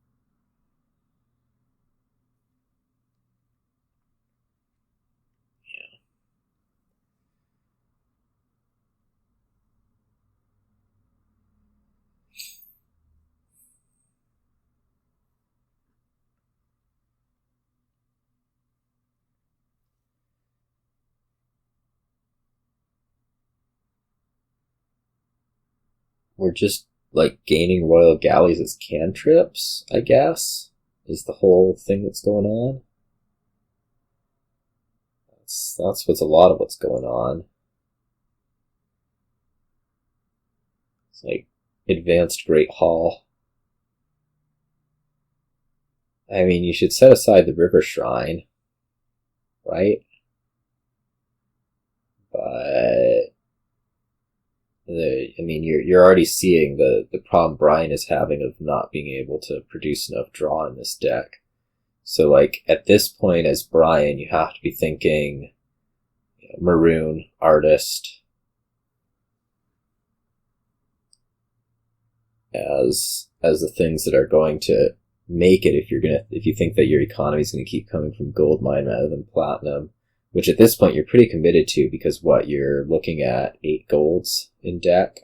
We're just, like, gaining royal galleys as cantrips, I guess, is the whole thing that's going on. That's what's a lot of what's going on. It's like advanced Great Hall. I mean, you should set aside the River Shrine, right? But I mean, you're already seeing the problem Bryan is having of not being able to produce enough draw in this deck. So, like, at this point as Bryan, you have to be thinking, you know, Maroon, Artist, as the things that are going to make it if you think that your economy is going to keep coming from gold mine rather than platinum, which at this point you're pretty committed to, because what, you're looking at 8 golds in deck.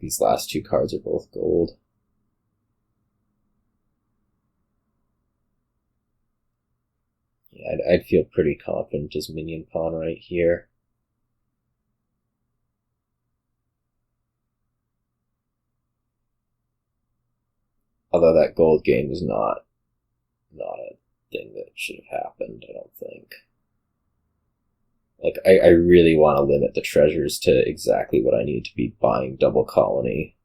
These last 2 cards are both gold. Yeah, I'd feel pretty confident as Minionpawn right here. Although that gold gain was not a thing that should have happened, I don't think. Like, I really want to limit the treasures to exactly what I need to be buying double colony.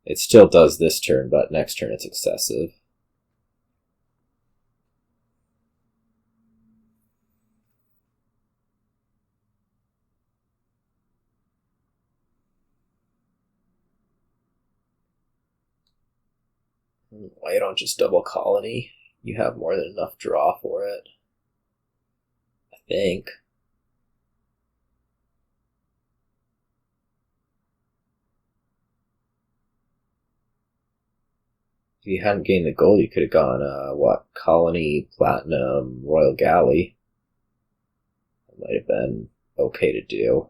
It still does this turn, but next turn it's excessive. Why you don't just double colony? You have more than enough draw for it, I think. If you hadn't gained the gold, you could have gone, colony, platinum, royal galley. That might have been okay to do.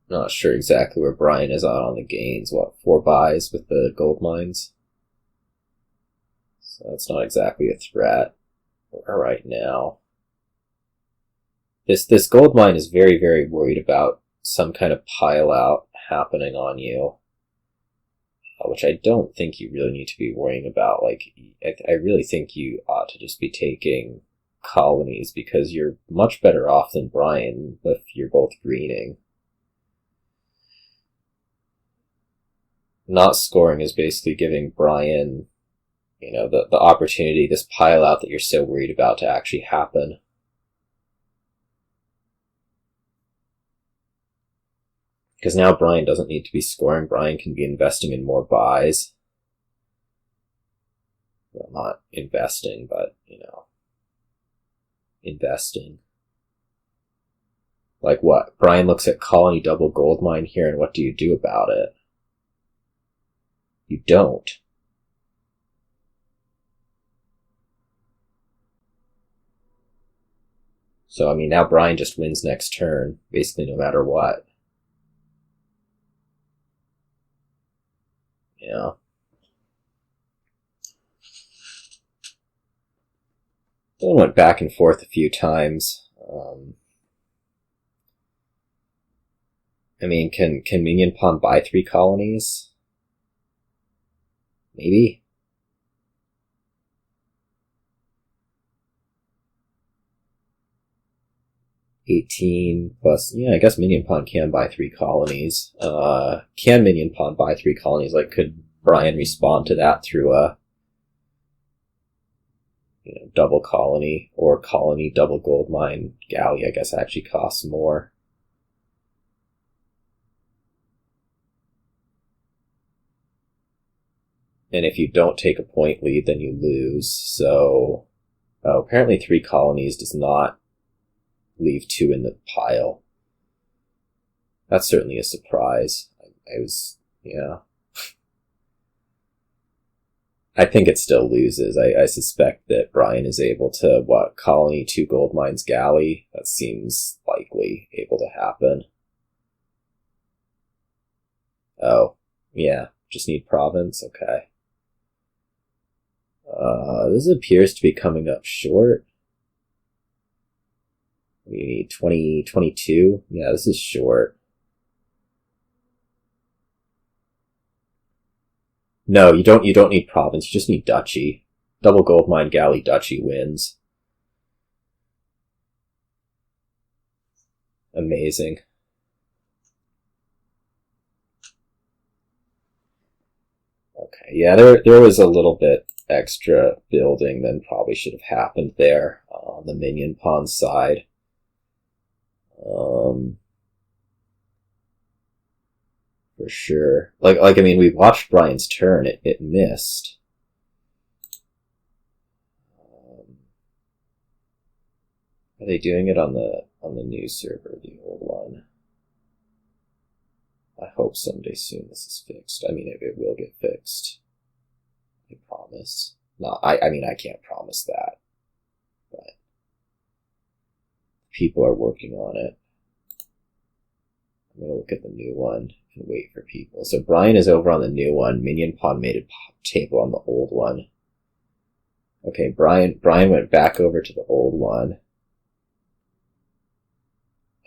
Not sure exactly where Bryan is on the gains. What, 4 buys with the gold mines? So that's not exactly a threat right now. This gold mine is very, very worried about some kind of pile out happening on you, which I don't think you really need to be worrying about. Like, I really think you ought to just be taking colonies, because you're much better off than Bryan if you're both greening. Not scoring is basically giving Bryan, the opportunity, this pile out that you're so worried about, to actually happen. Because now Bryan doesn't need to be scoring. Bryan can be investing in more buys. Well, not investing, but, investing. Like what? Bryan looks at colony double gold mine here, and what do you do about it? You don't. So, now Bryan just wins next turn, basically no matter what. Yeah. One went back and forth a few times. Can Minionpawn buy 3 colonies? Maybe? $18 plus, I guess Minionpawn can buy 3 colonies. Can Minionpawn buy 3 colonies? Like, could Bryan respond to that through a double colony, or colony double gold mine? Galley, I guess, actually costs more. And if you don't take a point lead, then you lose. So, apparently 3 colonies does not leave 2 in the pile. That's certainly a surprise. I think it still loses. I suspect that Bryan is able to, colony 2 gold mines Galley? That seems likely able to happen. Oh, yeah, just need province? Okay. This appears to be coming up short. We need 2022. Yeah, this is short. No, you don't need province, you just need duchy. Double gold mine Galley duchy wins. Amazing. Okay, yeah, there was a little bit extra building than probably should have happened there on the Minionpawn side. For sure. We watched Bryan's turn. It missed. Are they doing it on the new server, the old one? I hope someday soon this is fixed. It will get fixed. I promise. No, I can't promise that. But people are working on it. I'm going to look at the new one and wait for people. So Bryan is over on the new one. Minionpawn made a table on the old one. Okay, Bryan went back over to the old one.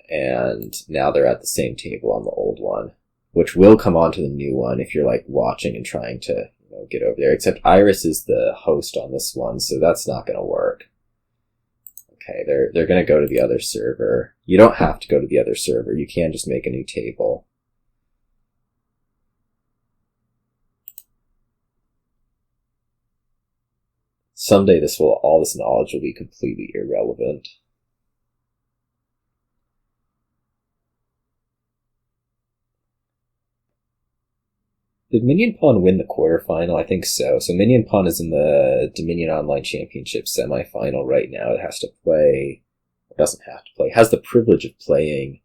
And now they're at the same table on the old one, which will come onto the new one if you're watching and trying to get over there. Except Iris is the host on this one, so that's not going to work. Okay, they're going to go to the other server. You don't have to go to the other server. You can just make a new table. Someday all this knowledge will be completely irrelevant. Did Minionpawn win the quarterfinal? I think so. So Minionpawn is in the Dominion Online Championship semifinal right now. It has to play, or doesn't have to play, has the privilege of playing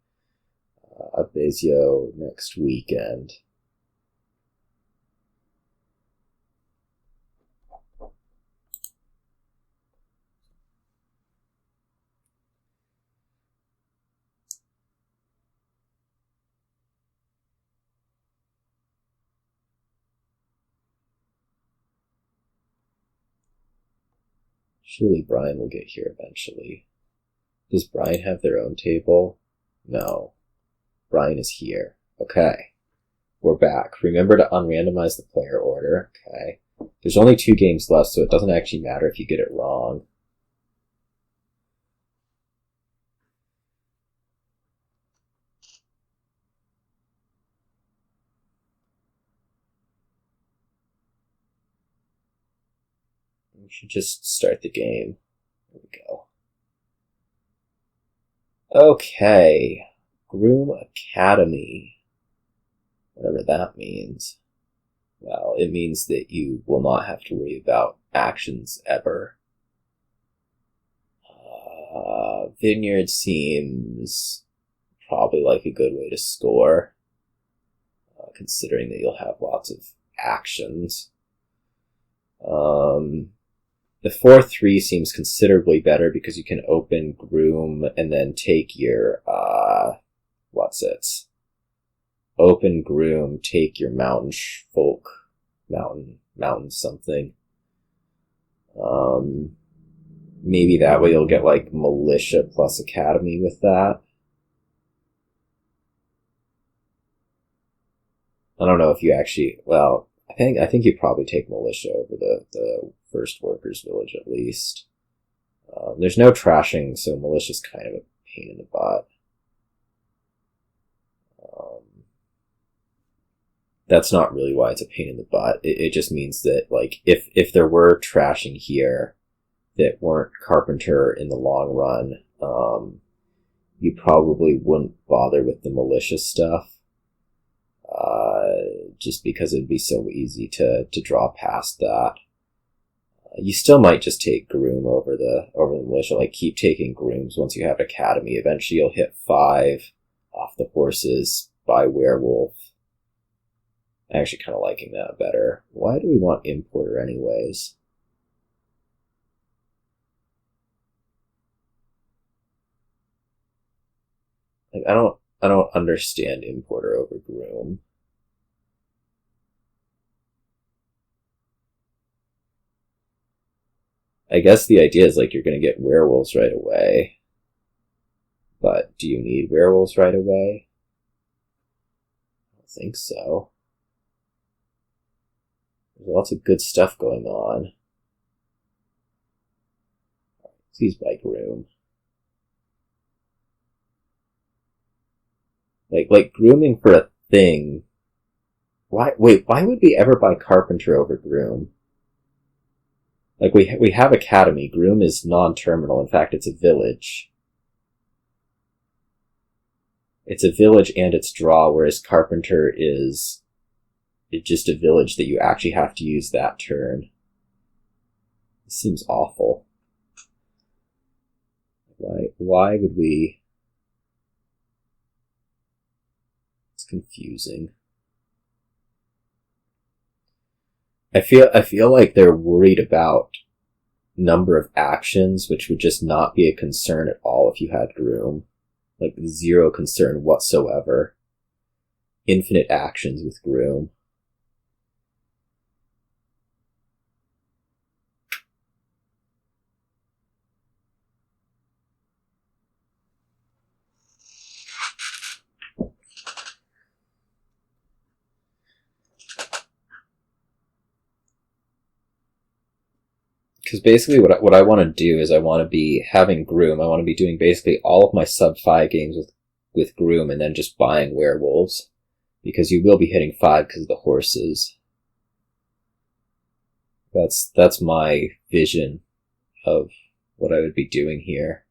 Abizio next weekend. Surely Bryan will get here eventually. Does Bryan have their own table? No. Bryan is here. Okay. We're back. Remember to unrandomize the player order. Okay. There's only 2 games left, so it doesn't actually matter if you get it wrong. We should just start the game. There we go. Okay. Groom Academy. Whatever that means. Well, it means that you will not have to worry about actions ever. Vineyard seems probably like a good way to score, considering that you'll have lots of actions. The 4-3 seems considerably better because you can open Groom and then take your, open Groom, take your mountain folk, mountain something. Maybe that way you'll get like Militia plus Academy with that. I don't know if you actually, well, I think you'd probably take Militia over the first workers village at least. There's no trashing, so Militia's kind of a pain in the butt. That's not really why it's a pain in the butt. It just means that, like, if there were trashing here that weren't Carpenter in the long run, you probably wouldn't bother with the Militia stuff. Just because it'd be so easy to draw past that. You still might just take Groom over the Militia, like keep taking Grooms once you have Academy. Eventually you'll hit 5 off the horses by Werewolf. I'm actually kind of liking that better. Why do we want Importer anyways? Like, I don't understand Importer over Groom. I guess the idea is like you're going to get werewolves right away. But do you need werewolves right away? I don't think so. There's lots of good stuff going on. Please buy Groom. Like grooming for a thing. Why would we ever buy Carpenter over Groom? Like, we have Academy. Groom is non-terminal. In fact, it's a village. It's a village and it's draw, whereas Carpenter is just a village that you actually have to use that turn. It seems awful. Why would we... It's confusing. I feel like they're worried about number of actions, which would just not be a concern at all if you had Groom. Like, 0 concern whatsoever. Infinite actions with Groom. Because basically what I want to do is I want to be having Groom. I want to be doing basically all of my sub-5 games with Groom and then just buying werewolves. Because you will be hitting 5 because of the horses. That's my vision of what I would be doing here.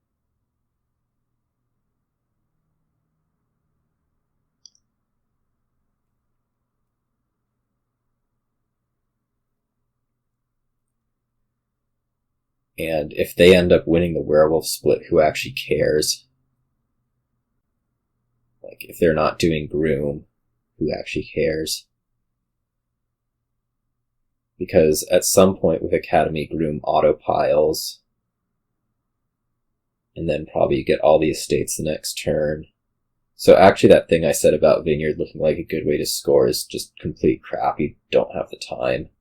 And if they end up winning the werewolf split, who actually cares? Like, if they're not doing Groom, who actually cares? Because at some point with Academy, Groom autopiles. And then probably you get all the estates the next turn. So actually that thing I said about Vineyard looking like a good way to score is just complete crap. You don't have the time.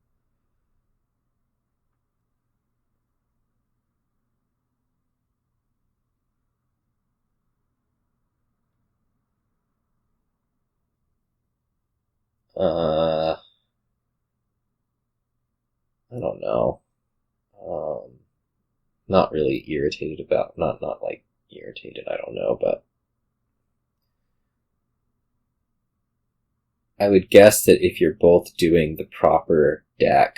I don't know. Not really irritated about, not like irritated, I don't know, but I would guess that if you're both doing the proper deck,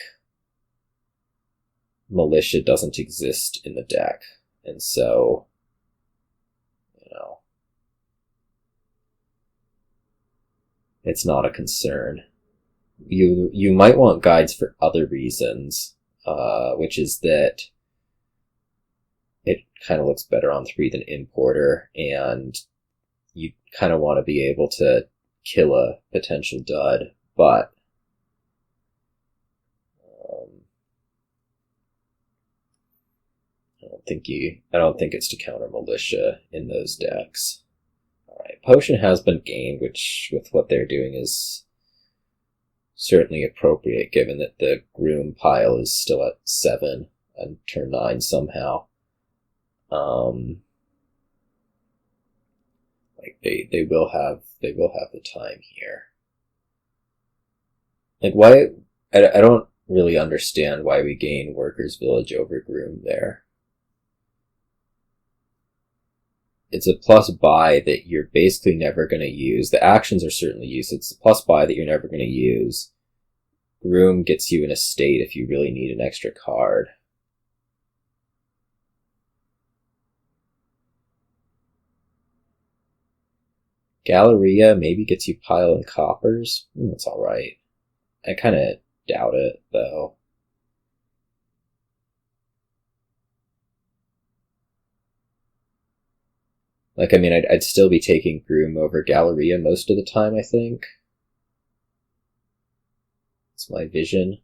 Militia doesn't exist in the deck, and so, you know, it's not a concern. You might want guides for other reasons, which is that it kind of looks better on 3 than Importer, and you kind of want to be able to kill a potential dud, but I don't think it's to counter Militia in those decks. Alright, Potion has been gained, which with what they're doing is certainly appropriate, given that the Groom pile is still at 7 on turn 9 somehow. Like they will have the time here. Like, why? I don't really understand why we gain Workers' Village over Groom there. It's a plus buy that you're basically never going to use. The actions are certainly used. It's a plus buy that you're never going to use. Groom gets you an estate if you really need an extra card. Galleria maybe gets you pile and coppers. That's alright. I kind of doubt it, though. Like, I mean, I'd still be taking Groom over Galleria most of the time, I think. It's my vision.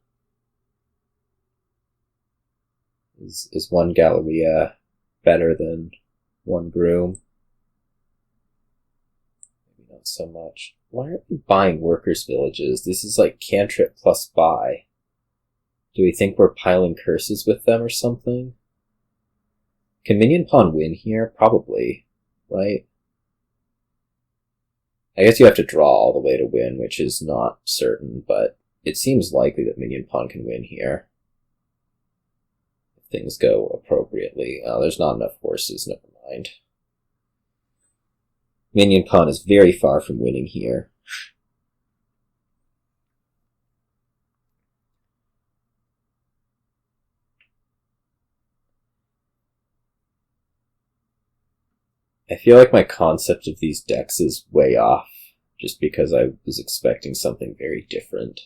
Is one Galleria better than one Groom? Maybe not so much. Why aren't we buying Workers' Villages? This is like cantrip plus buy. Do we think we're piling curses with them or something? Can Minionpawn win here? Probably. Right? I guess you have to draw all the way to win, which is not certain, but it seems likely that Minionpawn can win here. If things go appropriately. Oh, there's not enough horses, never mind. Minionpawn is very far from winning here. I feel like my concept of these decks is way off, just because I was expecting something very different.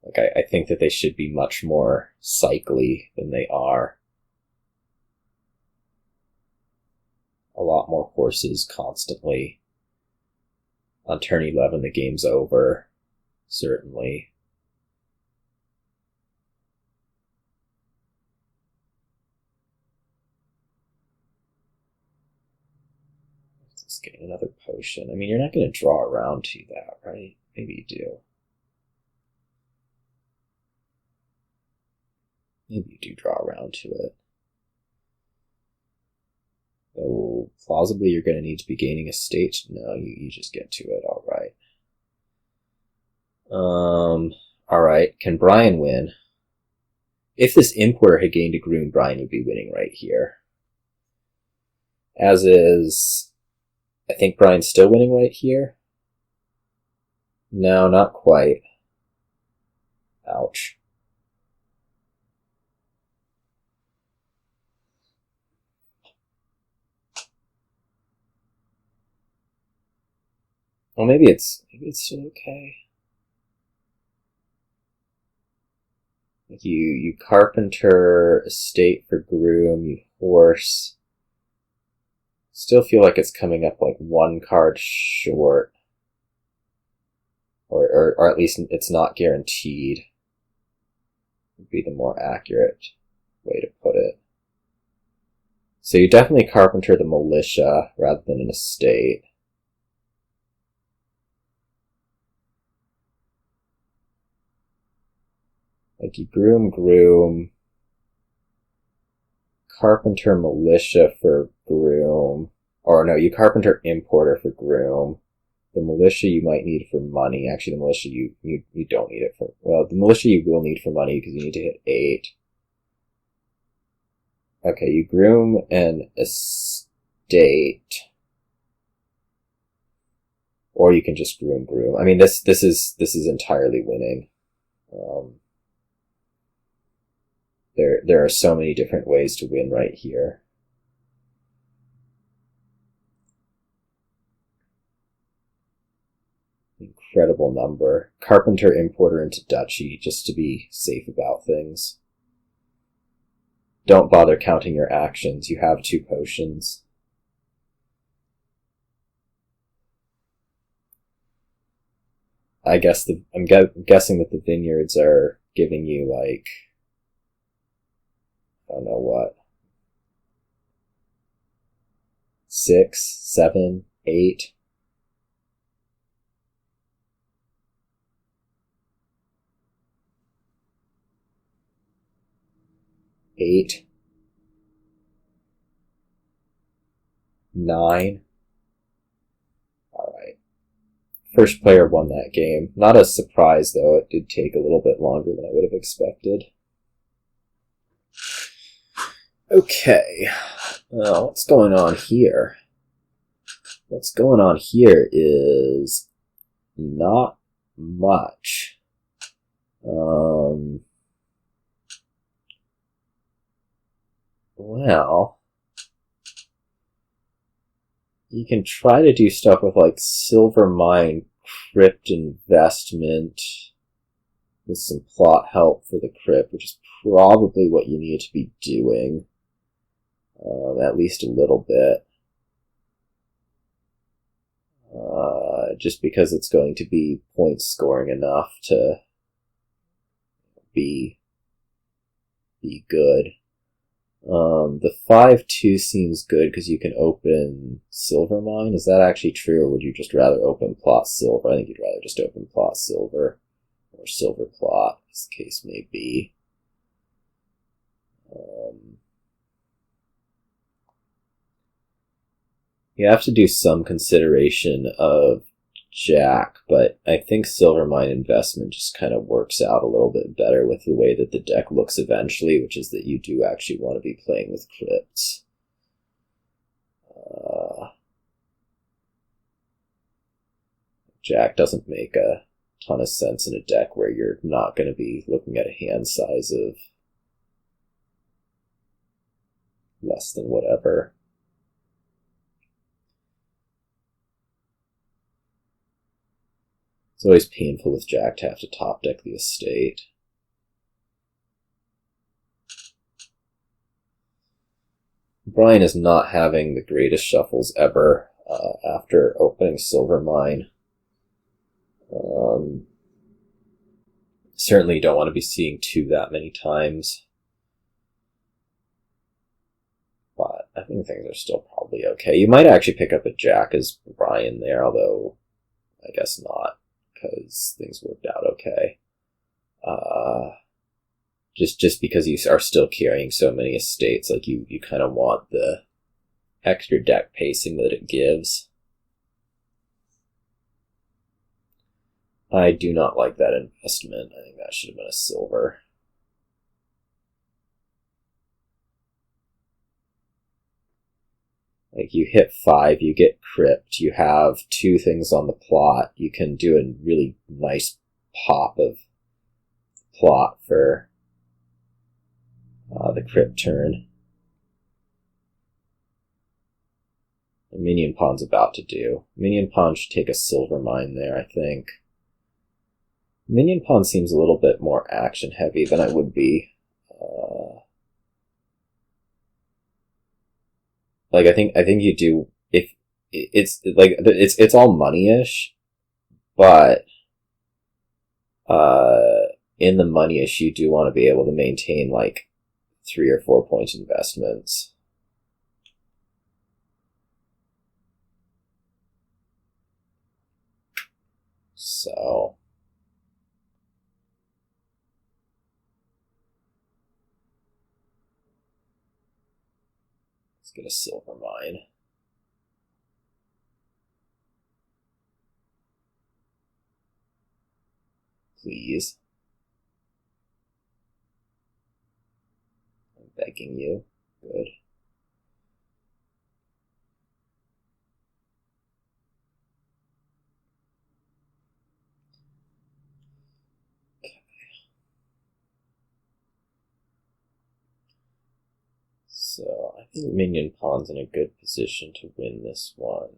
Like, I think that they should be much more cycly than they are. A lot more horses constantly. On turn 11, the game's over. Certainly. Just getting another potion. I mean, you're not going to draw around to that, right? Maybe you do. Maybe you do draw around to it. Though, plausibly, you're going to need to be gaining a state. No, you just get to it, alright. Alright, can Bryan win? If this Importer had gained a Groom, Bryan would be winning right here. As is, I think Bryan's still winning right here. No, not quite. Ouch. Well, maybe it's still okay. Like you Carpenter, estate for Groom, you horse. Still feel like it's coming up like one card short. Or at least it's not guaranteed. Would be the more accurate way to put it. So you definitely Carpenter the Militia rather than an estate. Like you Groom, Carpenter Militia for Groom. Or no, you Carpenter Importer for Groom. The militia you might need for money. Actually, the militia you don't need it for... Well, the militia you will need for money because you need to hit 8. Okay, you groom an estate. Or you can just groom. I mean, this is entirely winning. There are so many different ways to win right here. Incredible number. Carpenter, importer into duchy, just to be safe about things. Don't bother counting your actions. You have 2 potions. I guess I'm guessing that the vineyards are giving you, like, I don't know what, 6, 7, 8. Eight, 9. Alright. First player won that game. Not a surprise, though. It did take a little bit longer than I would have expected. Okay. Well, what's going on here? What's going on here is not much. Well, you can try to do stuff with, like, Silver Mine, Crypt investment, with some plot help for the Crypt, which is probably what you need to be doing. At least a little bit. Just because it's going to be point scoring enough to be good. The 5-2 seems good because you can open Silver Mine. Is that actually true, or would you just rather open Plot Silver? I think you'd rather just open Plot Silver, or Silver Plot, as the case may be. You have to do some consideration of Jack, but I think Silver Mine investment just kind of works out a little bit better with the way that the deck looks eventually, which is that you do actually want to be playing with Crypts. Jack doesn't make a ton of sense in a deck where you're not going to be looking at a hand size of less than whatever. It's always painful with Jack to have to top deck the estate. Bryan is not having the greatest shuffles ever after opening Silver Mine. Certainly don't want to be seeing 2 that many times. But I think things are still probably okay. You might actually pick up a Jack as Bryan there, although I guess not, because things worked out okay. Just because you are still carrying so many estates, like you kind of want the extra deck pacing that it gives. I do not like that investment. I think that should have been a silver. Like, you hit 5, you get Crypt, you have 2 things on the plot, you can do a really nice pop of plot for the Crypt turn. And Minionpawn's about to do. Minionpawn should take a Silver Mine there, I think. Minionpawn seems a little bit more action heavy than I would be. Like, I think you do, if it's like it's all money-ish, but in the money-ish you do want to be able to maintain like 3 or 4 point investments. So let's get a Silver Mine. please. I'm begging you. Good. So, I think Minionpawn's in a good position to win this one.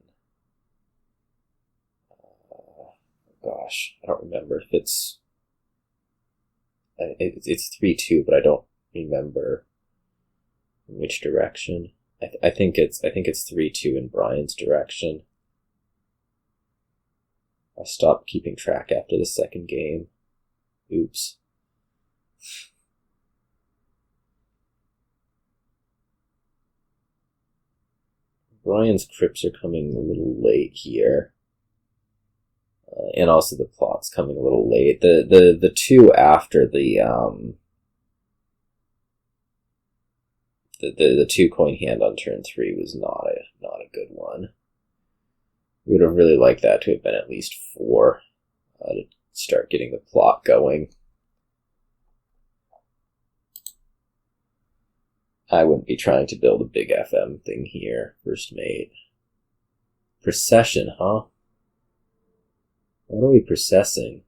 Gosh, I don't remember if it's 3-2, but I don't remember in which direction. I think it's 3-2 in Bryan's direction. I stopped keeping track after the second game. Oops. Bryan's crypts are coming a little late here. And also the plot's coming a little late. The two after the 2-coin hand on turn 3 was not a good one. We would have really liked that to have been at least 4 to start getting the plot going. I wouldn't be trying to build a big FM thing here, first mate. Procession, huh? What are we processing?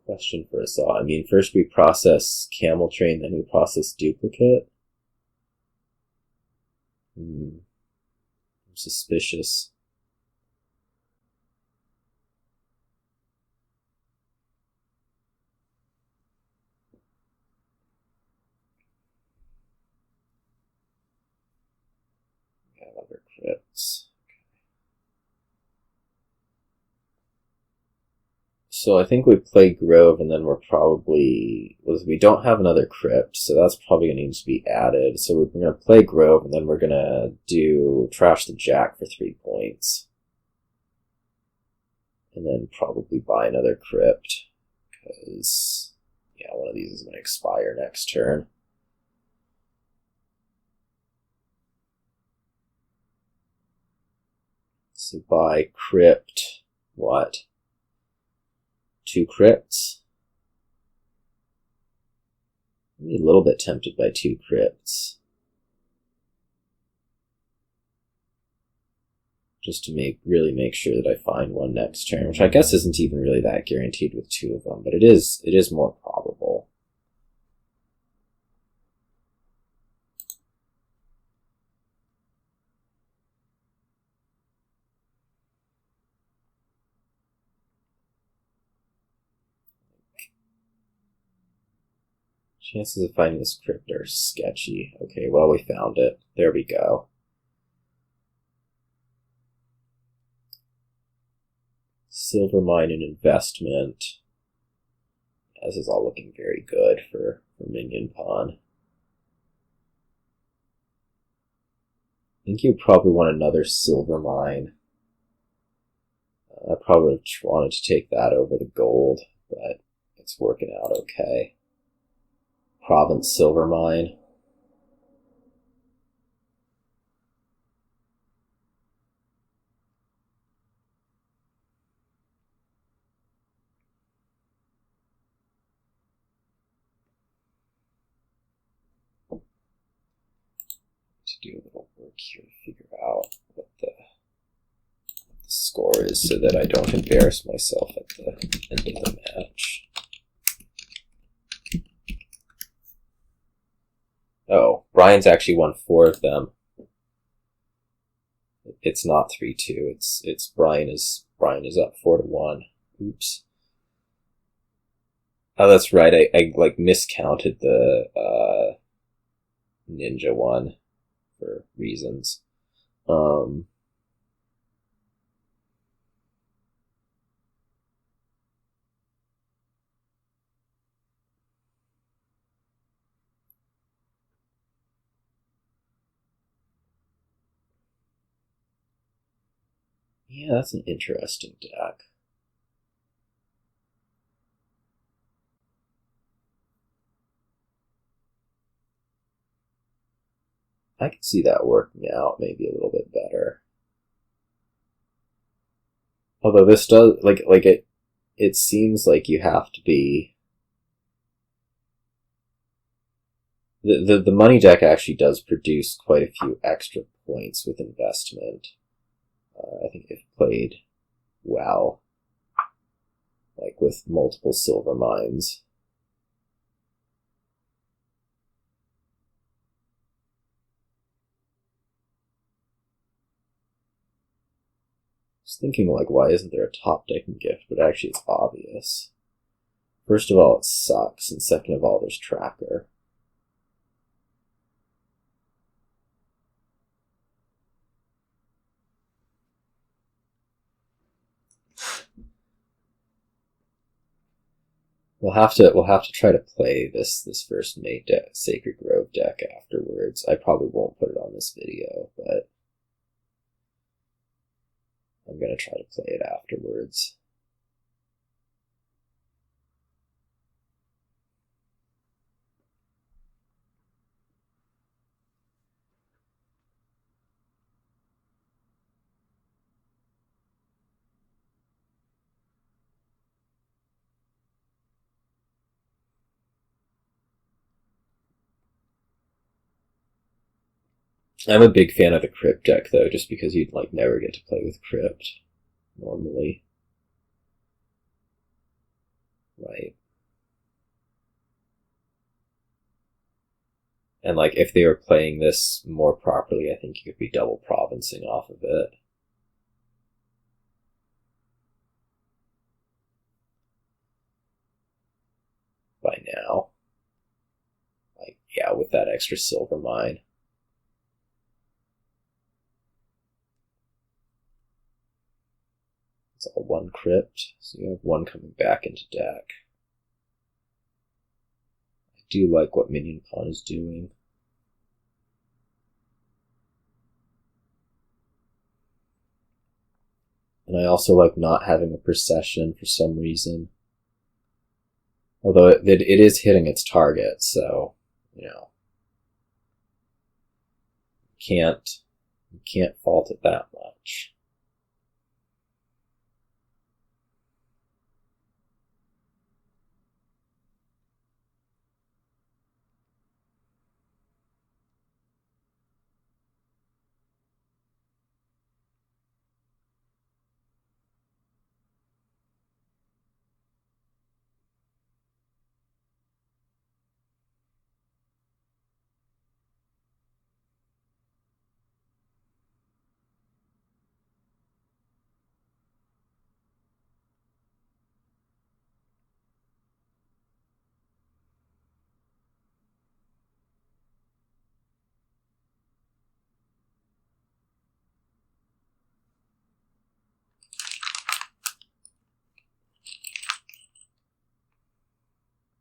Question for us all. I mean, first we process Camel Train, then we process Duplicate. I'm suspicious. We have other crypts. So I think we play Grove, and then we don't have another crypt, so that's probably going to need to be added. So we're going to play Grove, and then we're going to do Trash the Jack for 3 points. And then probably buy another crypt, because, yeah, one of these is going to expire next turn. So buy Crypt, what? 2 crypts. I'm a little bit tempted by 2 crypts. Just to really make sure that I find one next turn, which I guess isn't even really that guaranteed with 2 of them, but it is more probable. Chances of finding this crypt are sketchy. Okay, well, we found it. There we go. Silver mine and investment. This is all looking very good for Minionpawn. I think you probably want another silver mine. I probably would have wanted to take that over the gold, but it's working out okay. Province silver mine. To do a little work here to figure out what the score is so that I don't embarrass myself at the end of the match. Oh, Bryan's actually won 4 of them. It's not 3-2. It's Bryan is up 4-1. Oops. Oh, that's right. I like miscounted the ninja one for reasons. Yeah, that's an interesting deck. I could see that working out maybe a little bit better. Although this does, it seems like you have to be... The money deck actually does produce quite a few extra points with investment. I think if played well, like with multiple silver mines. I was thinking, like, why isn't there a top decking gift? But actually it's obvious. First of all, it sucks, and second of all, there's Tracker. We'll have to try to play this first Mate deck, Sacred Grove deck afterwards. I probably won't put it on this video, but I'm gonna try to play it afterwards. I'm a big fan of the Crypt deck, though, just because you'd, like, never get to play with Crypt, normally. Right. And, like, if they were playing this more properly, I think you could be double provincing off of it. By now. Like, yeah, with that extra silver mine. It's all one Crypt, so you have one coming back into deck. I do like what Minionpawn is doing. And I also like not having a Procession for some reason. Although it is hitting its target, so, you know. You can't fault it that much.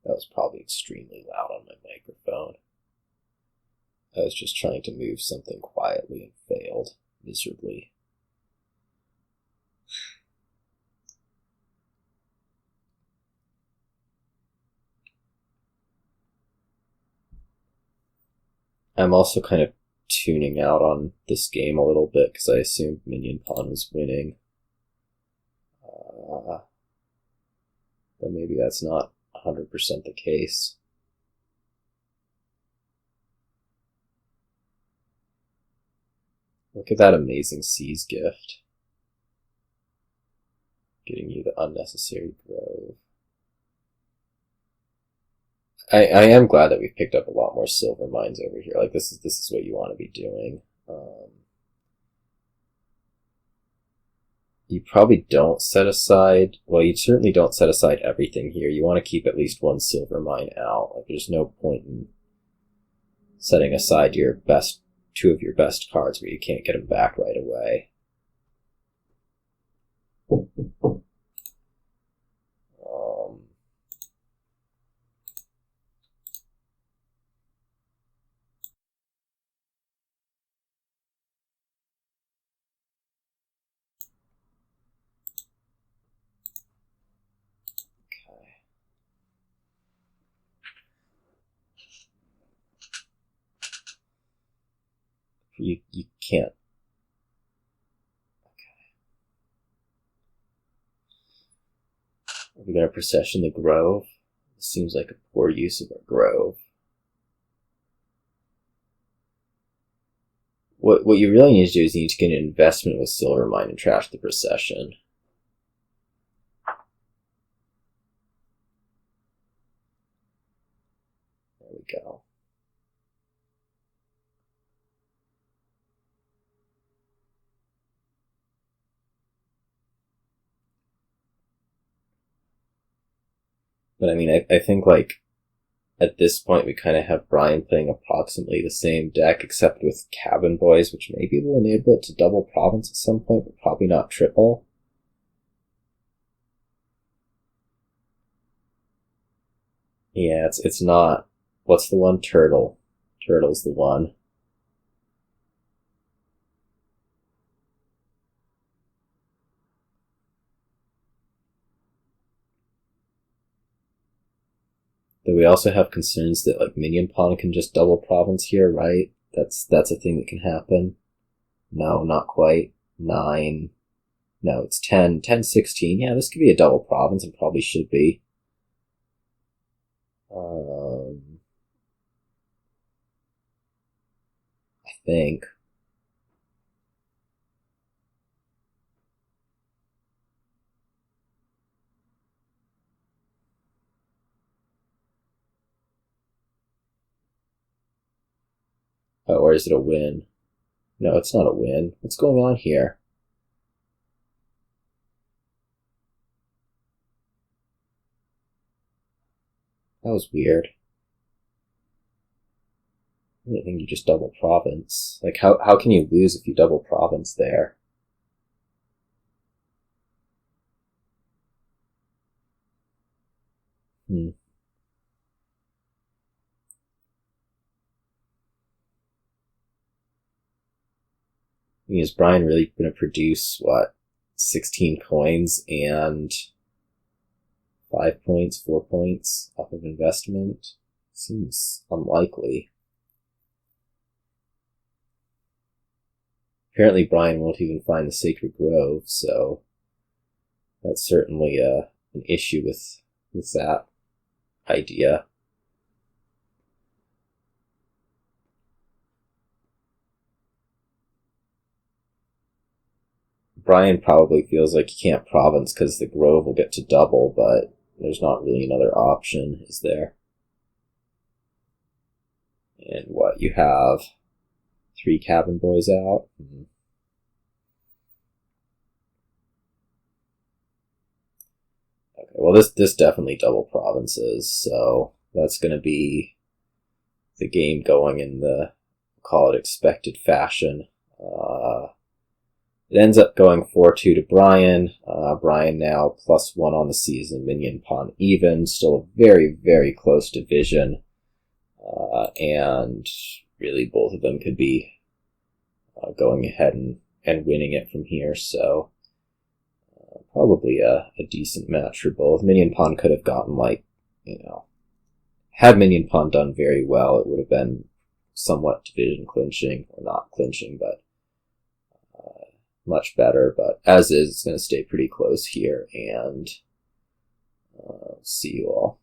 That was probably extremely loud on my microphone. I was just trying to move something quietly and failed miserably. I'm also kind of tuning out on this game a little bit because I assumed Minionpawn was winning. But maybe that's not 100% the case. Look at that amazing Seas gift. Getting you the unnecessary Grove. I am glad that we've picked up a lot more silver mines over here. Like, this is what you want to be doing. You probably don't set aside... Well, you certainly don't set aside everything here. You want to keep at least one silver mine out. Like, there's no point in setting aside your best... two of your best cards where you can't get them back right away. You can't. Okay. Are we going to procession the grove? This seems like a poor use of our grove. What you really need to do is you need to get an investment with Silver Mine and trash the procession. There we go. But I mean, I think, like, at this point we kind of have Bryan playing approximately the same deck, except with Cabin Boys, which maybe will enable it to double province at some point, but probably not triple. Yeah, it's not... What's the one? Turtle. Turtle's the one. Though we also have concerns that, like, Minionpawn can just double province here, right? That's a thing that can happen. No, not quite. 9. No, it's 10. 10, 16. Yeah, this could be a double province, and probably should be. I think. Oh, or is it a win? No, it's not a win. What's going on here? That was weird. I didn't think you just double province. Like, how can you lose if you double province there? I mean, is Bryan really going to produce, 16 coins and 5 points, 4 points off of investment? Seems unlikely. Apparently Bryan won't even find the Sacred Grove, so that's certainly an issue with that idea. Bryan probably feels like he can't province because the Grove will get to double, but there's not really another option, is there? And what, you have 3 Cabin Boys out? Mm-hmm. Okay, well this definitely double provinces, so that's going to be the game going in the, call it, expected fashion. It ends up going 4-2 to Bryan. Bryan now +1 on the season. Minionpawn even. Still a very, very close division. And really both of them could be going ahead and winning it from here. So probably a decent match for both. Minionpawn could have gotten, like, had Minionpawn done very well, it would have been somewhat division clinching, or not clinching, but much better. But as is, it's going to stay pretty close here, and see you all.